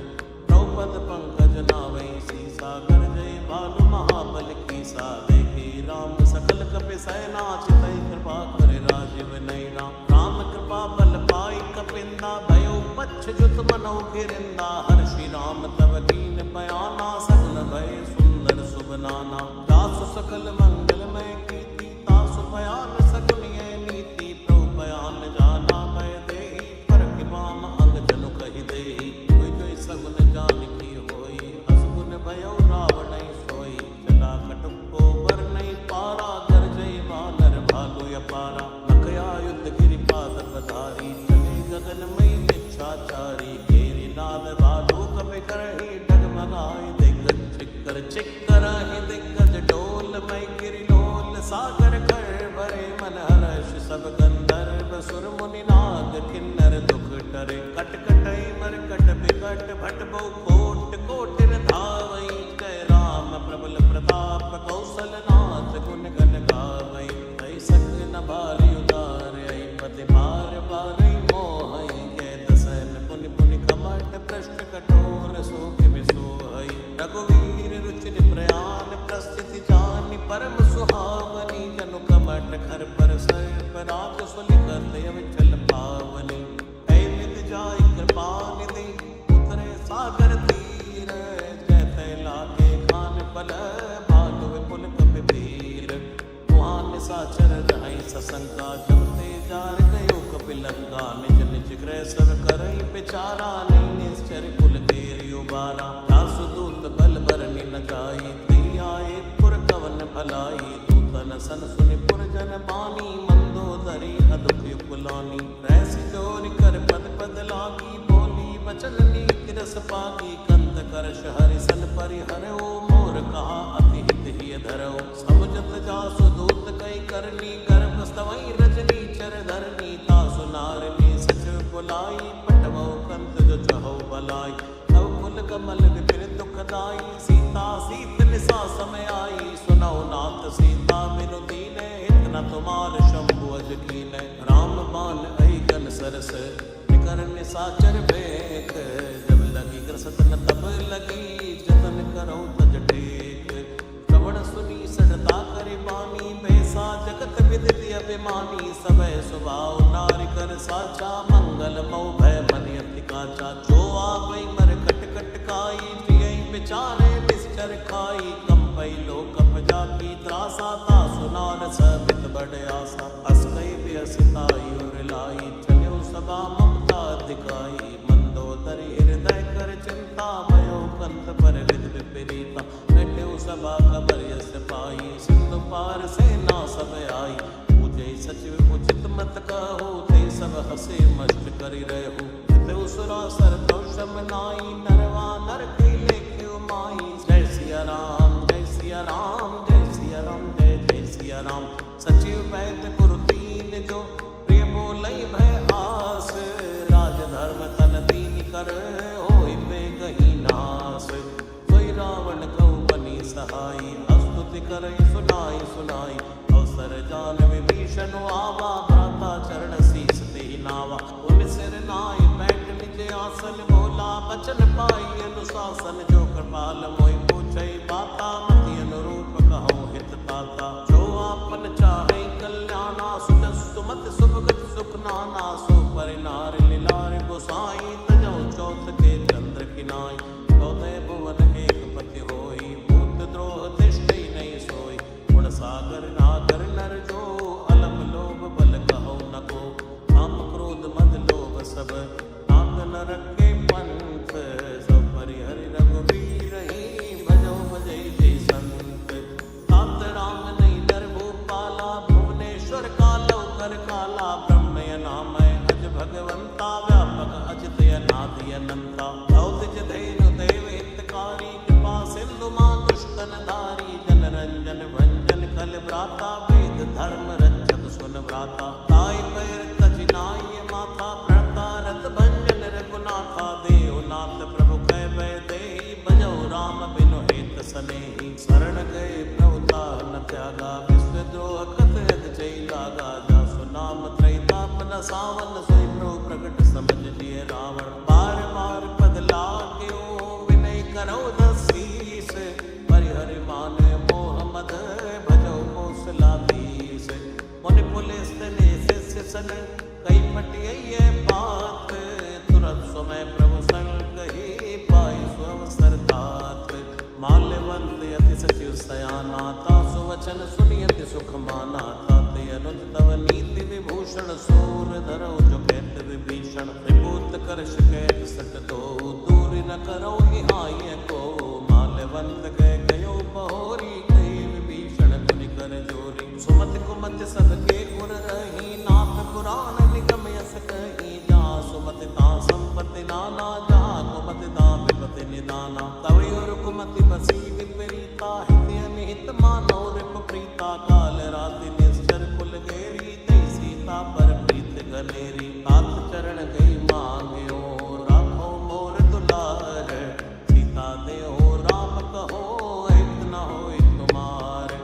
Speaker 1: द्रौपद पंकज नावै सीसा कर जय भानु महाबल की सा देखी राम सकल कपि सैना चितई कृपा करे राजीव नैना राम कृपा बल पाई कपिंदा भयो पच्छ जुत मनो गिरिंदा हर्षि राम तब दीन बयाना सगुन भय सुंदर सुबनाना दासु सकल मंगलमय कीर्ति तासु बयान सगुनिय नीति प्रभु बयान जाना भय देहि पर कृपाम अंग जनु कहि देहि कोई कोई सगुन जान की होई असगुन भयो रावण सोई चला कटुको वर नहीं पारा कर जय बानर भालु अपारा नखया युद्ध गिरिपाद पधारी चले गगन मई इच्छाचारी केरी नाद भालु कपि करहि डगमगाए दिग्गज चिक्कर चिक्कर ही दिग्गज डोल मई गिरि डोल सागर कर भरे मन हर्ष सब गंधर्व सुर मुनि नाग किन्नर दुख टरे कट कटई मर कट बिकट भट बहु कोट कोटिर धावई जय राम प्रबल प्रताप कौशल नाथ गुण गण गावई तै सक न भारी उदार आई पति भार भारी मोहई के दसन पुनि पुनि कमट पृष्ठ कठोर सोख विसोहई रघुवीर रुचिर प्रयाण प्रस्थिति जानि परम सुहावनी जनु कमट खर पर सर्प राज सुलिखत अविचल पावनी ऐ विद जाय कृपा निधि उतरे सागर तीर जय तै लागे खान पल भाग विपुल कपि वीर वहाँ निशाचर रहै सशंका जब ते जार गयो कपिलंका निज निज गृह सब करई बिचारा नहीं निश्चर कुल तेरी उबारा दासु दूत बल बरनि न जाई ती आए पुर कवन भलाई दूतन सन सुनि पुर जन बानी मंदोदरी अदुख कुलानी रहसि जोरि कर पद पद लागी बोली वचन नीति रस पागी कंत करश हरि सन परिहरओ मोर कहा अति हित ही धरओ समुझत जासु दूत कई करनी गर्भ स्तवई रजनी चर धरनी तासु नारनी सच बुलाई पटवो कंत जो चहो बलाई तव कुल कमल विपिन दुखदाई सीता सीत निसा समय आई सुनौ नाथ सीता बिनु दीने हित न तुमार शंभु अज कीने राम बाण अहि गन सरस निकर निसाचर बेख जब लगी ग्रसत न तब लगी जतन करो तज टेक श्रवण सुनी सड़ता करे बानी भैसा जगत विदित अभिमानी सबय स्वभाव नारि कर साचा मंगल मऊ भय मन अति काचा जो आवै मर कट कट काई जियई बिचारे निश्चर खाई कंपई लोक अपजाकी त्रासा ता सुनार सबित बड़ आसा अस्कई बिहसिताई और लाई चलो सभा ममता दिखाई मंदोदरी हृदय कर चिंता भयो कंत पर विद विपरीता बैठे सभा खबर यस पाई सिंधु पार सेना सब आई पूजे सचिव उचित मत कहो ते सब हसे मस्त करी रहू ते उसरा सर दोषम नाई नरवा नर की लेखे माई जय सिया राम करई सुनाई सुनाई अवसर जान विभीषण आवा भ्राता चरण शीस ते नावा उन सिर नाय बैठ निज आसन बोला बचन पाई अनुशासन जो कृपाल मोहि पूछै बाता मति अनुरूप कहूँ हित ताता जो आपन चाहे कल्याणा सुमत सुभगत सुख नाना सो परिनार लीलार गोसाई तजौ चौथ के चंद्र किनाई चौदह भुवन एक पति होई भूत द्रोह तिष्ठै नहीं सोई गुण सागर नागर नर जो अलम लोभ बल कहो न को काम क्रोध मद लोभ सब नाग नरक के पंथ सब परिहरि रघुवीर ही भजो भजै जय संत तात राम नहीं डर भूपाला भुवनेश्वर कालो कर काला ब्रह्मय नामय अज भगवंता व्यापक अजित अनादि अनंता औदिज धेनु देव हितकारी कृपा सिंधु मां दुष्टन धारी जन रंजन भंजन कल व्राता वेद धर्म रक्षक सुन व्राता ताई पैर तज नाय माथा प्रणता रत भंजन रघुनाथा देवनाथ प्रभु कह भय देहि भजौ राम बिनु हेत सनेहि शरण गए प्रभुता न त्यागा विश्व द्रोह कथ हद जय लागा जासु नाम त्रैतापन सावन सोई प्रभु प्रगट समझ लिए रावण बार बार पद लाग्यो विनय करो दसीस परिहरि मान मोह मद भजौ कौशलाधीश मुनि पुलिस ने शिष्य सन कई पटियै बात तुरंत समय प्रभु संग कही पाई सुअवसर तात माल्यवंत यति सचिव सयाना तासु वचन सुनियति सुख माना ताते अनुज तव नीति विभूषण सूर धरो जो कैत विभीषण विभूत कर शिकैत सट दो दूर न करो हाय को माल्यवंत कह गयो बहोरी कही विभीषण मुनि कर जोरी सुमति कुमति सबके गुर रही नाथ पुराण निगम यस कही जा सुमति ता संपत्ति नाना जा कुमति ता विपति निदाना तवि और कुमति बसी विपरीता हित अनिहित मानो रिप प्रीता काल राति निश्चर कुल गेरी तई सीता पर प्रीत गनेरी हाथ चरण गई मांग्यो राखो मोर दुलार सीता देहो राम कहो हित न होय तुमार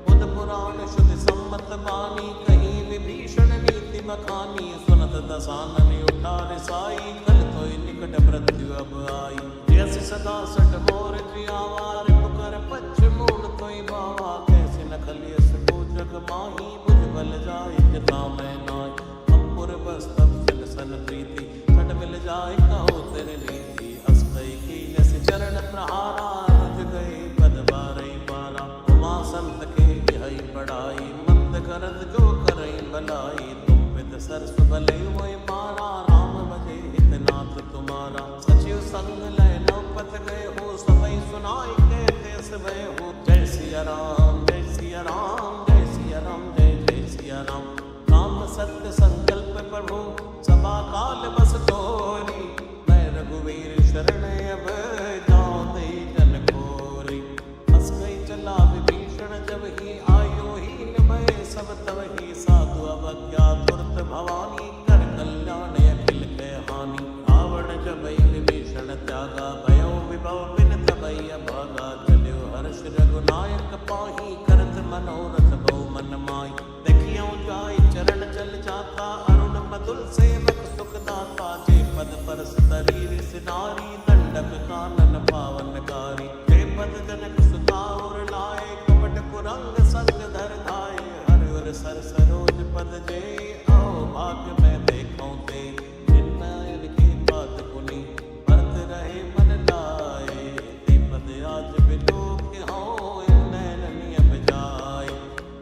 Speaker 1: बुध पुराण शुद्ध सम्मत बानी कहीं विभीषण नीति बखानी सुनत दसानन उठा रिसाई कल तोय निकट मृत्यु अब आई जैसे सदा सट मोर जियावा रिप कर पच्छ मूल तोय बावा कैसे न खलियस को जग माही बुझ बल जाय जता मैं नाय अंकुर बस तब सिल सन प्रीति छट मिल जाय कहो तेरे नीति अस्कई की नस चरण प्रहारा रुज गए पद बारई बारा उमा संत के यही पढ़ाई मंद करत जो करई भलाई तुम विद सरस भले होय मारा राम भजे हितनाथ तुम्हारा सचिव संग लय नौपत गए हो सबई सुनाई कहते भय हो जय सिया राम जय सिया राम जय सिया राम जय जय सिया राम राम सत्य संकल्प प्रभु सभा काल बस तोरी मैं रघुवीर शरण अब जाऊं दे जन खोरी हंस गई चला विभीषण जब ही आयो ही निभय सब तब ही साधु अवज्ञा तुरत भवानी कर कल्याण अखिल के हानि रावण जब विभीषण त्यागा भयो विभव बिन तबई भागा चल्यो हर्ष रघुनायक पाही करत मनोरथ बहु मन माई देखियो जाय चरण चल जाता अरुण मधुर सेवक सुख दाता जे पद परस शरीर सिनारी दंडक कानन पावनकारी जे पद जनक सुता और लाए कपट कुरंग संग धर धाय हर और सर सरोज पद जे आओ भाग्य में देखो ते जिन्नायन की बात कुनी भरत रहे मन लाए ते पद आज बिलो के हो नैन नियम जाय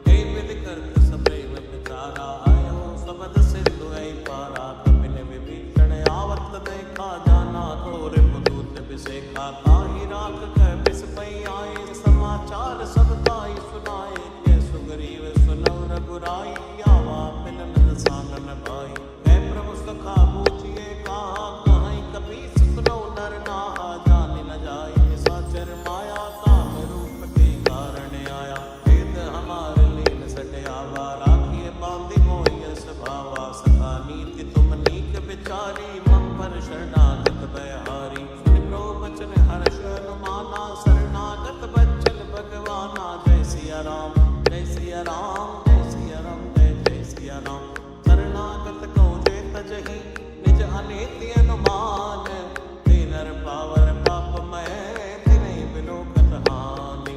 Speaker 1: हे विद करत सप्रेम विचारा आयो सबद सिंधु ऐ पारा कपिन विभीषण आवत देखा जाना तोर पुदूत बिसेखा ताहि राख कह बिस पई आए समाचार सब ताई सुनाए के सुग्रीव सुनौ रघुराई आवा मिलन सानन भाई मैं प्रभु सखा पूछिए कहा कहीं कपीस सुनौ नर नाहा जान न जाय निशाचर माया काम रूप के कारण आया वेद हमारे लीन सट आवा राखिए बांधि मोहि स्वभावा सखा नीति तुम नीक विचारी मम पर शरणागत भयहारी सुन वचन हर्ष अनुमाना शरणागत बच्चन भगवाना जय सिया सिया राम जय सिया राम जय जय सिया राम। शरणागत को जे तजहि निज अनीति अनुमान, दीनर पावर पापमय तिनहि बिलोकत हानि।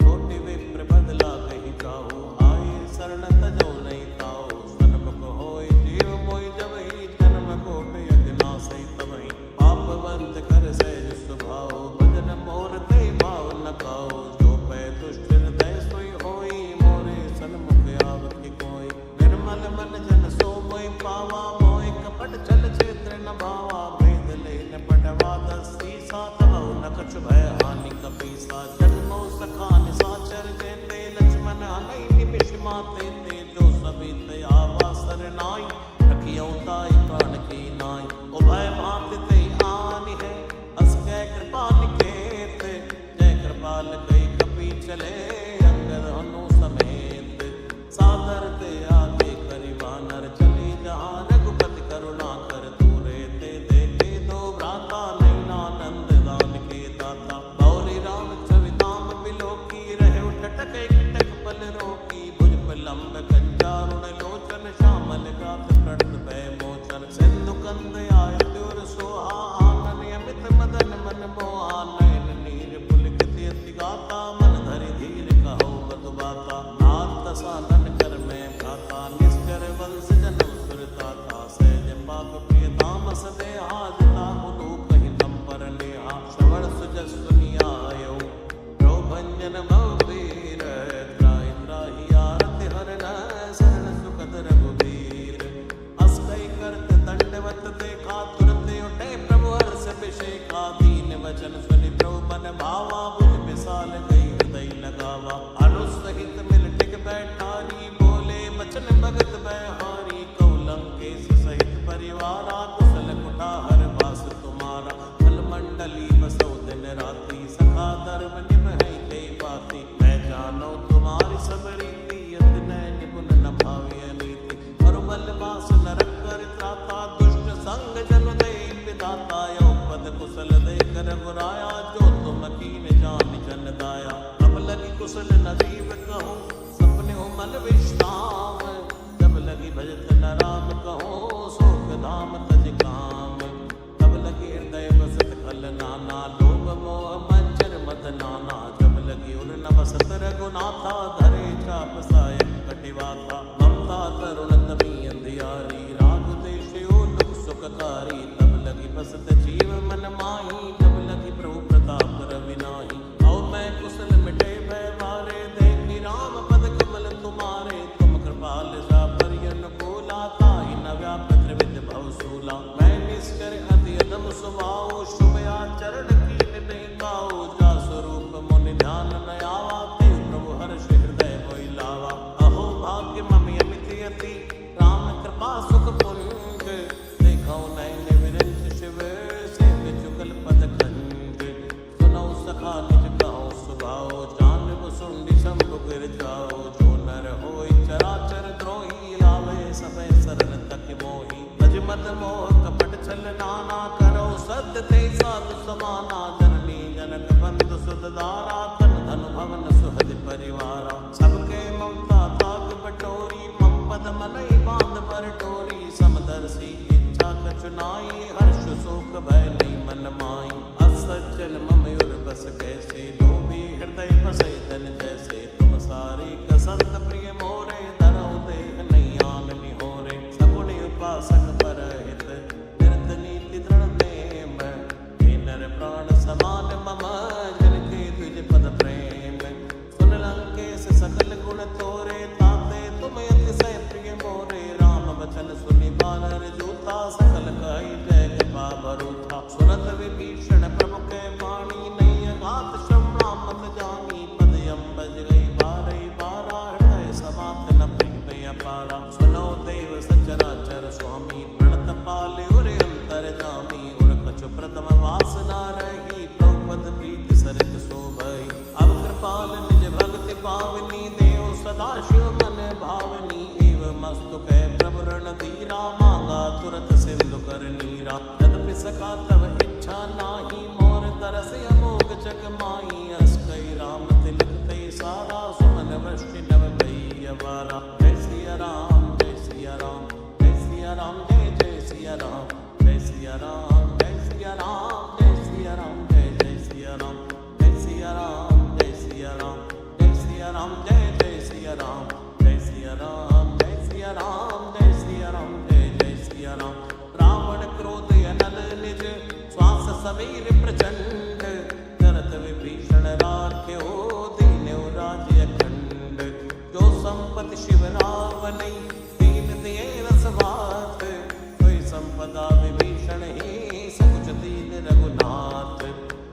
Speaker 1: कोटि विप्र बदला कहि काहू, आए शरण तजौ नहीं ताऊ। सन्मुख होय जीव मोहि जबहि, जन्म कोटि यज्ञ नासै तबहि। पापवंत कर सहज स्वभाव, भजन मोर ते भाव न खाओ। जो पै दुष्ट हृदय सोई होई, मोरे सन्मुख आवति कोई। निर्मल मन जन सो मोहि पावा, मोहि कपट छल छेत्र न भावा। भेद लेन पटवा दसी सा, तबहु न कछु भय हानि कपीसा। जन्मो सखा निसाचर जेते, लक्ष्मण हनहि निमिष माते ते। जो सबित आवा सरनाई, रखियौ ताहि प्राण की नाई। उभय भांति ते आनि है, अस कै कृपा निकेत। जय कृपाल कई कपि चले, अंगद हनु समेत। सादर ते आगे करि वानर, चली जहाँ रघुपति करुणा कर। दूरे ते देखे दो भ्राता, नैनानंद दान के दाता। गौरी राम छवि धाम बिलोकी, रहे उठटक एकटक बल रोकी। भुज लंब कंजारुण लोचन, श्यामल गात प्रणत भय मोचन। सिंधु कंद आय द्युर सोहा, आनन अमित मदन मन मोहा। नयन नीर पुलकित अति गाता, मन धरि धीर कहौ मधु बाता। नाथ दसानन कर मैं भ्राता, निश्चर वंश जन्म सुर दाता। सहज पाप प्रिय तामस देहा, जता मुदु कहि तम पर नेहा। श्रवण सुजस सुनिया आयौ, प्रभंजन भव वीर। त्राहि त्राहि आरति हरन, शरण सुखद रघुबीर। अस कहि करत दंडवत देखा, तुरत उठे प्रभु हर्ष अभिषेका। दीन वचन सुनि प्रभु मन भावा, भुज विशाल गई हृदय लगावा। अनुसहित मिल टिक बैठारी, बोले बचन भगत बैहारी। कहु लंकेश सहित परिवारा, कुशल कुटाहर वास तुम्हारा। फल मंडली बसौ दिन राति, सखा धर्म निभहि ते बाती। मैं जानौ तुम्हारी सब रीति, यति नैन गुण न भाविय नीति। और बल वास नरक कर त्राता, दुष्ट संग जन दे विधाता। यौ पद कुशल देख रघुराया, जो तुम कीन जान जन दाया। अब लगी कुशल न जीव कहूँ, सपने हो मन विश्राम। जब लगी भजत न राम कहो, शोक धाम तज काम। तब लगी हृदय बसत खल नाना, लोभ मोह मज्जर मद नाना। जब लगी उर न बसत रघुनाथा, धरे चाप सायक कटिवाथा। ममता तरुण तमी अंधियारी, राग देशयो दुख सुखकारी। तब लगी बसत जीव मन माही, जब लगी प्रभु प्रताप रविनाही। और मैं कुशल मिटे भय मारे, देखी राम पद कमल तुम्हारे। तुम कृपाल सा परियन कोला, ताहि न व्याप त्रिविध भव सूला। मैं निश्चर अति अदम स्वभाव, शुभ आचरण कीन नहीं काऊ। जा स्वरूप मुनि ध्यान न आवा, ते प्रभु हर्ष हृदय मोहि लावा। अहो भाग्य ममि अमित यति, राम कृपा सुख पुंज। देखौ नैन विरंच शिव, सेव्य जुगल पद खंड। सुनौ सखा निज कहौ सुभाव, जानब सुंडी शंभु गिर जाओ। जो नर होय चराचर द्रोही, लावे समय शरण तक मोही। तज मद मोह कपट छल नाना, करो सत्य ते साधु समाना। जननी जनक बंधु सुत दारा, तन धन भवन सुहद परिवारा। सबके ममता ताक बटोरी, मम पद मनहि बांध पर टोरी। समदर्शी इच्छा कछु नाई, हर्ष शोक भय नहीं मन माई। असज्जन मम उर बस कैसे, लोभी हृदय बसै धन जैसे। तुम सारी कसंत प्रिय मोरे, धरौ देह नहीं आन निहोरे। सगुण उपासक परहित, तीर्थ नीति दृढ़ नेम। हे नर प्राण समान मम, जिनके तुझ पद प्रेम। सुन लंकेश सकल गुण तोरे, ताते तुम अतिशय प्रिय मोरे। राम वचन सुनि बानर जूता, सकल कहि जय कृपा भरूथा। सुनत विभीषण प्रभु कै वाणी, नहीं अगात श्रवणा मत जानी। पद अम्बज गई बारहि बारा, हृदय समात न प्रीत अपारा। सुनो देव सचराचर स्वामी, प्रणत पाले उरे अंतर जामी। उर कछु प्रथम वासना रही, प्रभु पद प्रीति सरित शोभई। अब कृपाल निज भक्ति पावनी, देव सदा शिव मन भावनी। एव मस्तु कै प्रभु रण धीरा, मांगा तुरत सिंधु कर नीरा। यद्यपि सखा तव इच्छा नाही, मोर तरस अमोघ जग माही। अस कई राम तिलक ते सारा, सुमन वृष्टि नव भई सिया राम, जय सिया राम, जय सिया राम, जय जय सिया राम, जय सिया राम, जय सिया राम, जय सिया राम, जय जय सिया राम, जय सिया राम, जय सिया राम, जय सिया राम, जय जय सिया राम। रावण क्रोध अनल निज श्वास समीर प्रचंड, करत विभीषण राख्यो दीन्यो राज्य अखंड। जो संपत्ति शिव रावण दीन दिए रसवात, कोई संपदा विभीषण ही सकुच दीन रघुनाथ।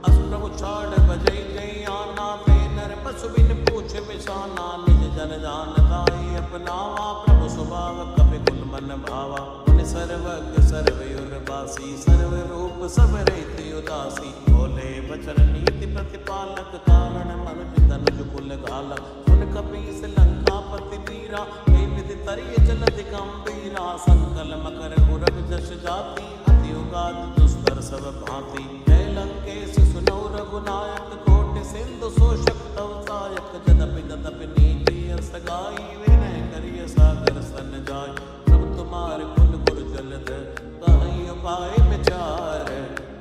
Speaker 1: अष्टम छाड़ बजै जय आना, ते नर पशु बिन पूछ बिसाना। निज जन जान ताई अपनावा, प्रभु स्वभाव कपि कुल मन भावा। मुनि सर्वज्ञ सर्वयुर्वासी, सर्व रूप सब रहित उदासी। बोले वचन नीति प्रतिपालक, कारण मनुज तनुज कुल घालक। सुन कपीस लंकापति वीरा, हे विधि तरिय जलधि गंभीरा। संकल मकर उरग जस जाति, अति उगाद दुस्तर सब भांति। जय लंकेश सुनो रघुनायक, कोटि सिंधु शोषक तव सायक। जदपि तदपि नीति सगाई, विनय करिय सागर सन जाय। प्रभु तुम्हारे कुल गुरु जलधर, कहीं उपाय विचार।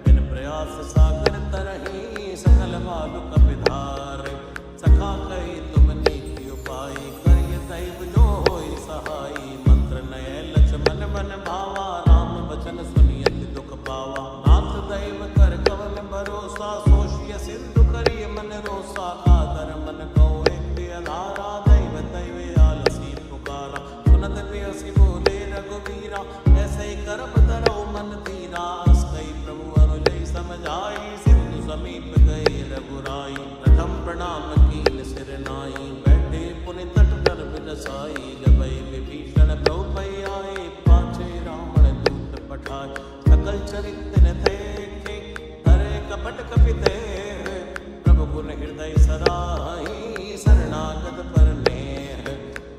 Speaker 1: बिन प्रयास सागर तरहि, सकल मालु कपिधार। सखा कही तुम नीति उपाय, करिय दैव जो होई सहाई। मंत्र नय लक्ष्मण मन भावा, राम वचन सुनियति दुख पावा। नाथ दैव कर कवन भरोसा, सोषिय सिंधु करिय मन रोसा। कादर मन को एक आधारा, दैव दैव आलसी पुकारा। सुनत प्रियसी बोले रघुवीरा, ऐसे ही करम धरो मन धीरा। अस कई प्रभु अनुजय समझाई, सिंधु समीप गए रघुराई। प्रथम प्रणाम कीन सिर नाई, बैठे पुनि तट पर बिरसाई। जबै विभीषण प्रभु पै आए, पाछे रावण दूत पठाए। सकल चरित्र न देखे, हरे कपट कपि देह। प्रभु गुण हृदय सराही, शरणागत पर नेह।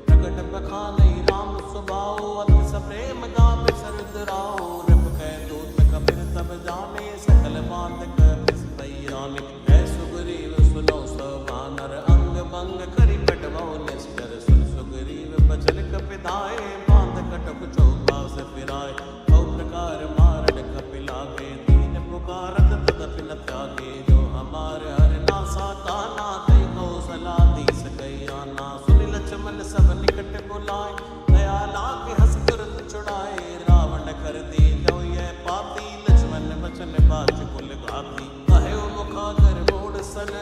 Speaker 1: प्रकट बखानै राम स्वभाव, अति सप्रेम गावे सरद राव। रिप कै दूत कपिर तब जाने, सकल बात कपिस पैराने। है सुग्रीव सुनो सब बानर, अंग भंग करि कटवौ निश्चर। सुन सुग्रीव बचन कपिधाए, बांध कटक चौपास फिराए। बहु प्रकार मारन कपि लागे, दीन पुकारत तदपि न त्यागे। जो हमारे हर नासा काना, तै कौशला दीस गई आना। सुनि लक्ष्मण सब निकट बुलाए, दया लागे हस तुरत छुड़ाए। रावण कर दे जो यह पाती, लक्ष्मण बचन बाच कुल घाती। कहे मुखागर मोड़ सन,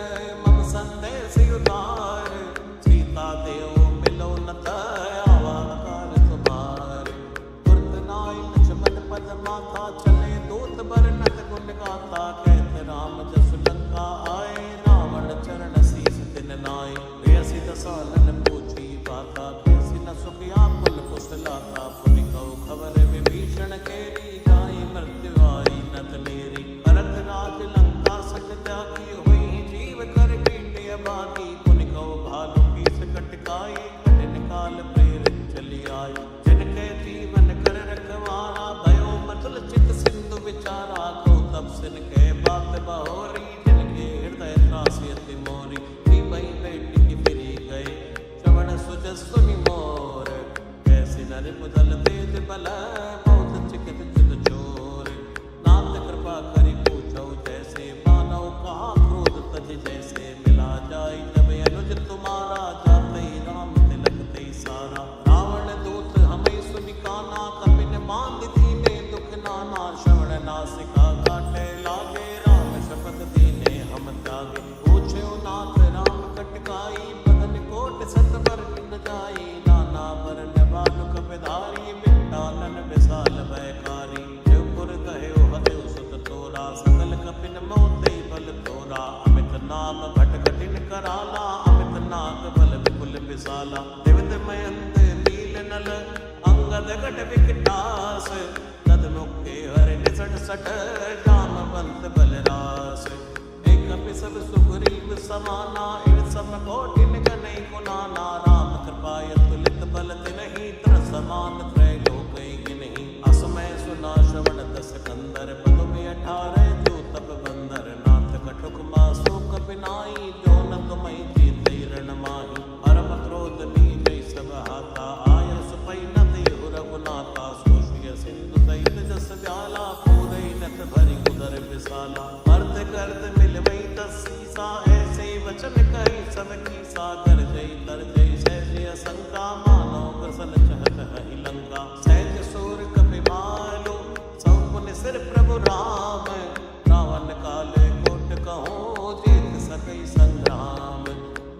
Speaker 1: मम संदेश उतार। सीता देव मिलो न आवा काल तुम्हार। तुरत नाय लक्ष्मण पद माथा, चले दूत बरनत गुण गाथा। कहत राम जस लंका आए, रावण चरण शीस तिन नाय। प्रियसी दसानन पूछी बाता, कैसी न सुखिया पुल कुशलाता। पुनि कहु खबर विभीषण केरी, जाई मृत्यु आई नत नेरी। भरत राज लंका सक त्यागी, हुई जीव कर कीटे अभागी। पुनि कहु भालु कीस कटकाई, कठिन काल प्रेरित चली आई। जिनके जीवन कर रखवारा, भयो मचल चित सिंधु विचारा। को तब सिन के बात बहोरी, जिनके हृदय त्रासी अति मोरी। भई बेटी की फिरी गए, श्रवण सुजस सुनि मोर। कैसी नर मुदल तेज बल, बहुत चिकित चित चोर। नाथ कृपा करि पूछौ जैसे, मानव कहा क्रोध तज जैसे। मिला जाय जब अनुज तुम्हारा, जाते राम तिलक ते सारा। रावण दूत हमें सुनि काना, कपिन बांध दीने दुख नाना। श्रवण नासिका काटे लागे, राम शपथ दीने हम त्यागे। पूछे नाथ राम कटकाई, बदन कोट सत बर न जाई। नाना वरन बालु कपिधारी, बिटालन विशाल भयकारी। देवपुर कह्यो हदेव सुत तोरा, सकल कपिन मोते बल तोरा। अमित नाम भट कठिन कराला, अमित नाग बल विपुल विशाला। दिवित मयंत नील नल, अंगद गट विकटास। तद मुक्ति हरि निसट सट, जामवंत बलरास। एक कपि सब सुग्रीव समाना, इन सब कोटिन गनै गुनाना। राम कृपा अतुलित बल तिन्हि, त्र समान त्रैलोक गिनहि। असमय सुना श्रवण दस कंदर, पदु में 18 जो तप बंदर। नाथ कटुक मासु कपिनाई, जो न तुमहि जीते रण माही। परम क्रोध नीजै सब हाथा, आय सुपै न देहु रघुनाथा। सोषिय सिंधु सहित जस व्याला, पूरै साला। अर्थ करत मिल वही तसीसा, ऐसे ही वचन कही सब की सागर जय तर जय सहज असंका, मानो ग्रसन चहत हहि लंका। सहज सूर कपि मालो सब पुनि सिर प्रभु राम, रावण काले कोट कहो जीत सकई संग्राम।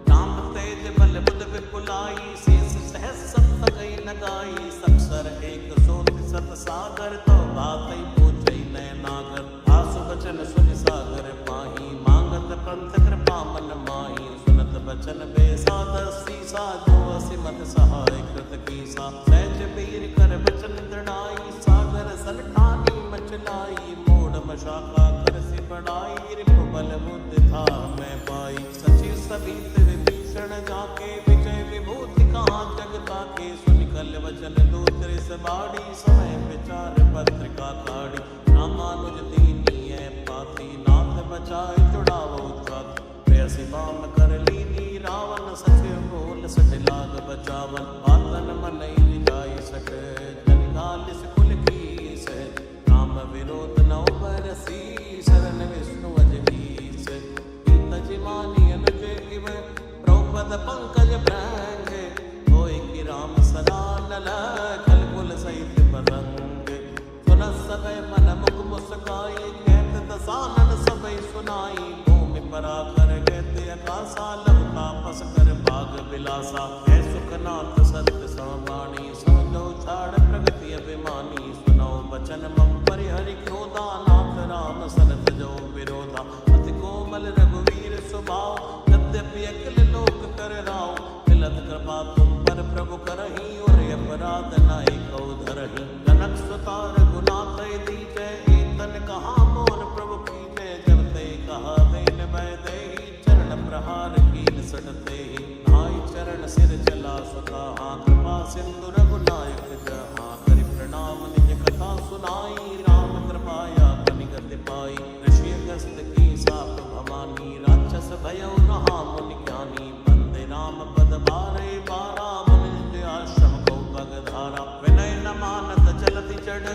Speaker 1: राम तेज बल बुध विपुलाई, शेष सहस सप्त कई लगाई। सक्षर एक सोत सत सागर, तो बात पूछई नय नागर। आसु बचन सुनि सागर पाही, मांगत पंथ कृपा मन माही। सुनत बचन बेसादस सीसा, जो असिमत सहाय कृत कीसा। सहज वीर कर बचन दृढ़ाई, सागर सन ठानी मचलाई। मोड़ मशाका कर सि बढ़ाई, रिपु बल बुद्धि था मैं पाई। सचिव सबित विभीषण जाके, विजय विभूति कहाँ जग ताके। सुनि कल वचन दूत रिस बाड़ी, समय विचार पत्रिका काढ़ी। रामानुज दीनीय पाती, नाथ बचाए जुड़ावो छाती। प्रेयसी बाम कर लीनी, रावण सचिव बोल सट लाग बचावन। बातन मनई जाय सट, जनिकालिस कुल कीस। राम विरोध नौ बरसी, शरण विष्णु अजगीस। पीत जिमानी अनुज इव, द्रौपद पंकज भृंग। होय कि राम सदा नल, खल कुल सहित पतंग। सुनत सबे मन मुख मुस्काई, कहत दसानन सबे सुनाई। भूमि परा कर कहते आकाशा, लव तापस कर भाग विलासा। है सुखनाथ सत्य समाणी, समझो छाड़ प्रगति अभिमानी। सुनो वचन मम परिहरि क्रोधा, नाथ राम सनत जो विरोधा। अति कोमल रघुवीर स्वभाव, यद्यपि अकिल लोक कर राव। मिलत कृपा तुम पर प्रभु करही, और अपराध नाहि कौ धरही। जनक सुता रघुनाथ दीजै, एतन कहा मोर प्रभु कीजै। जब ते कहा देन भय देहि, चरण प्रहार कीन सटते। नाई चरण सिर चला सुता, कृपा सिंधु रघुनायक जहाँ। करि प्रणाम निज कथा सुनाई, राम कृपाया कनिगति पाई। ऋषि अगस्त की साप भवानी, राक्षस भयउ रहा मुनि ज्ञानी। बंदे राम पद बारे बारा, मुनि आश्रम को पग धारा। विनय न मानत चलति चढ़,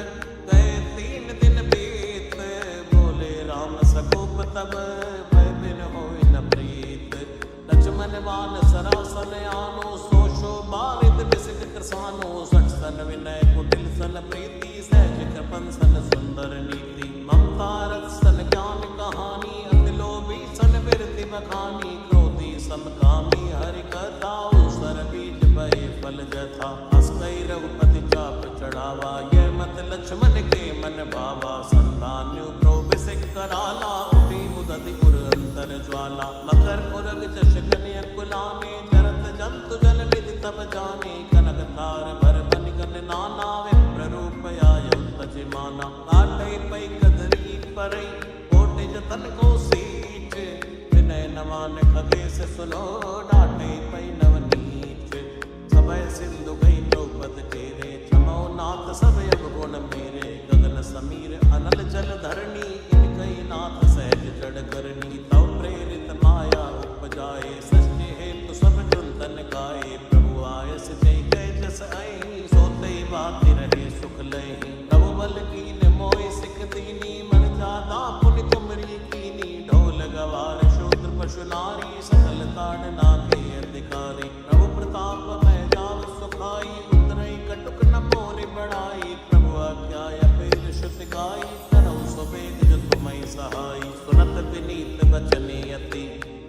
Speaker 1: गए 3 दिन बीत। बोले राम सकोप तब, भय बिन होय न प्रीत। लक्ष्मण बान सरासन आनो, सो बारिद बिसिक कृसानो। सठ सन विनय कुटिल सन प्रीति, सहज कृपन सन सुंदर नीति। ममता रस सन ज्ञान कहानी, अति लोभी सन बिरति बखानी। क्रोधी समकामी हरि कथा, सर बीज भय फल जथा। हस कई रघुपति चाप चढ़ावा, यह मत लक्ष्मण के मन भावा। संतान्यु प्रोबिसिक कराला, उठी उदधि पुर अंतर ज्वाला। मकर पुरग जश कन्या कुलाने, जरत जंतु जल निधि तब जाने। कनक तार भर बन कन नाना, विप्र रूप आयु तज माना। काटै पै कदरी परई, कोटि जतन को सीच। विनय न मान खगेश सुनो, डांटे पै नवनीच। सबय सिंधु गई द्रौपद तेरे, क्षमो नाथ सब अवगुण मेरे। गगन समीर अनल जल धरणी, इनकई नाथ सहज जड़ करनी। तव प्रेरित माया उपजाए, सृष्टि हेतु सब चिंतन गाए। प्रभु आयस जय जय जस आई, सोते बाति रहे सुख लहि। प्रभु बल कीन मोहि सिख दीनी, मन जादा पुनि तुमरी कीनी। ढोल गवार शूद्र पशु नारी, सकल ताड़ना के अधिकारी। प्रभु प्रताप मैं जाव सुखाई, उतरई कटुक न मोरि बढ़ाई। प्रभु आज्ञा अपेल श्रुति गाई, करौ सुबेग जो तुम्हि सहाय। सुनत विनीत बचने अति,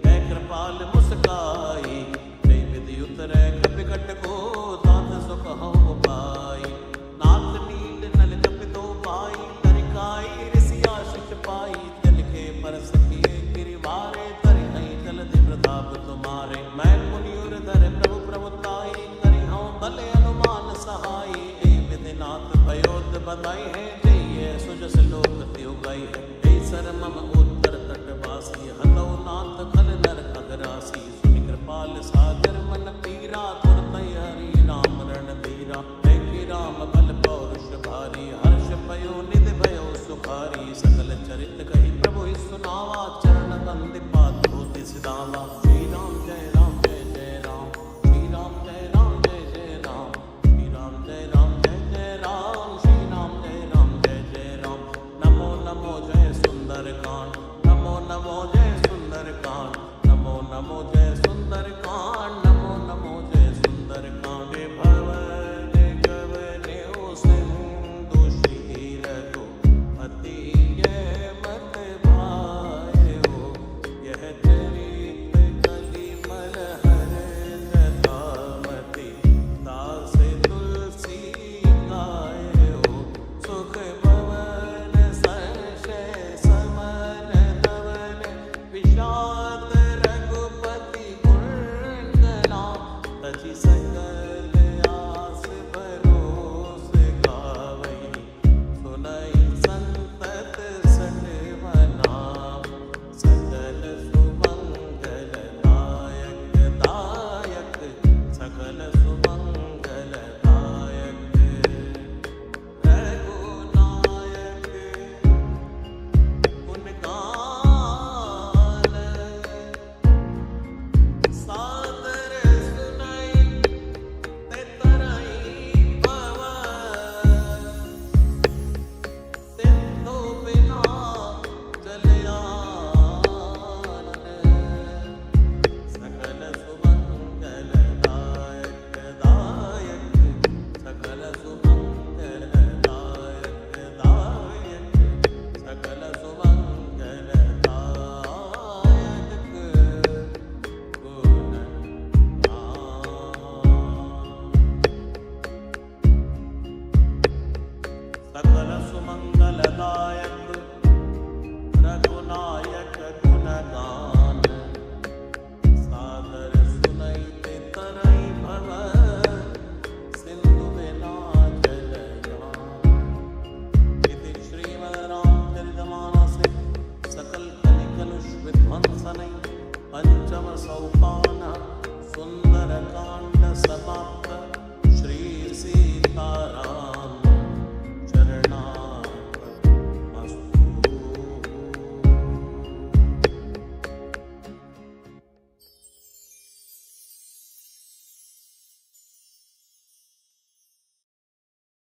Speaker 1: है कृपाल मुस्काई। जय विधि उतरै कपिकट को, दात सुख हउँ पाई। नाथ नील नल जपि दो भाई, तरिकाई ऋषि आशिष पाई। जल के परस किए गिरिवारे, तरि नहीं जलधि प्रताप तुम्हारे। मैं मुनि उर धर प्रभु प्रभुताई, करि हूँ भले अनुमान सहाय। ए विधिनाथ भयोद बधाई है, जय सुजस लोक त्यो गई है। हे सर मम उत्तर तटवासी, हतौ नाथ खल नर अगरासी। सुनि कृपाल सागर मन पीरा, तुरतै हरि राम रणधीरा। देखि राम बल पौरुष भारी, हर्ष भयो निधि भयो सुखारी। सकल चरित कहि प्रभु सुनावा, चरण बंदि पात होति सिधावा। श्री राम जय राम जय जय राम, श्री राम जय राम जय जय राम। श्री राम जय राम जय जय राम, श्री राम जय राम जय जय राम। नमो नमो जय सुंदर कांत। समा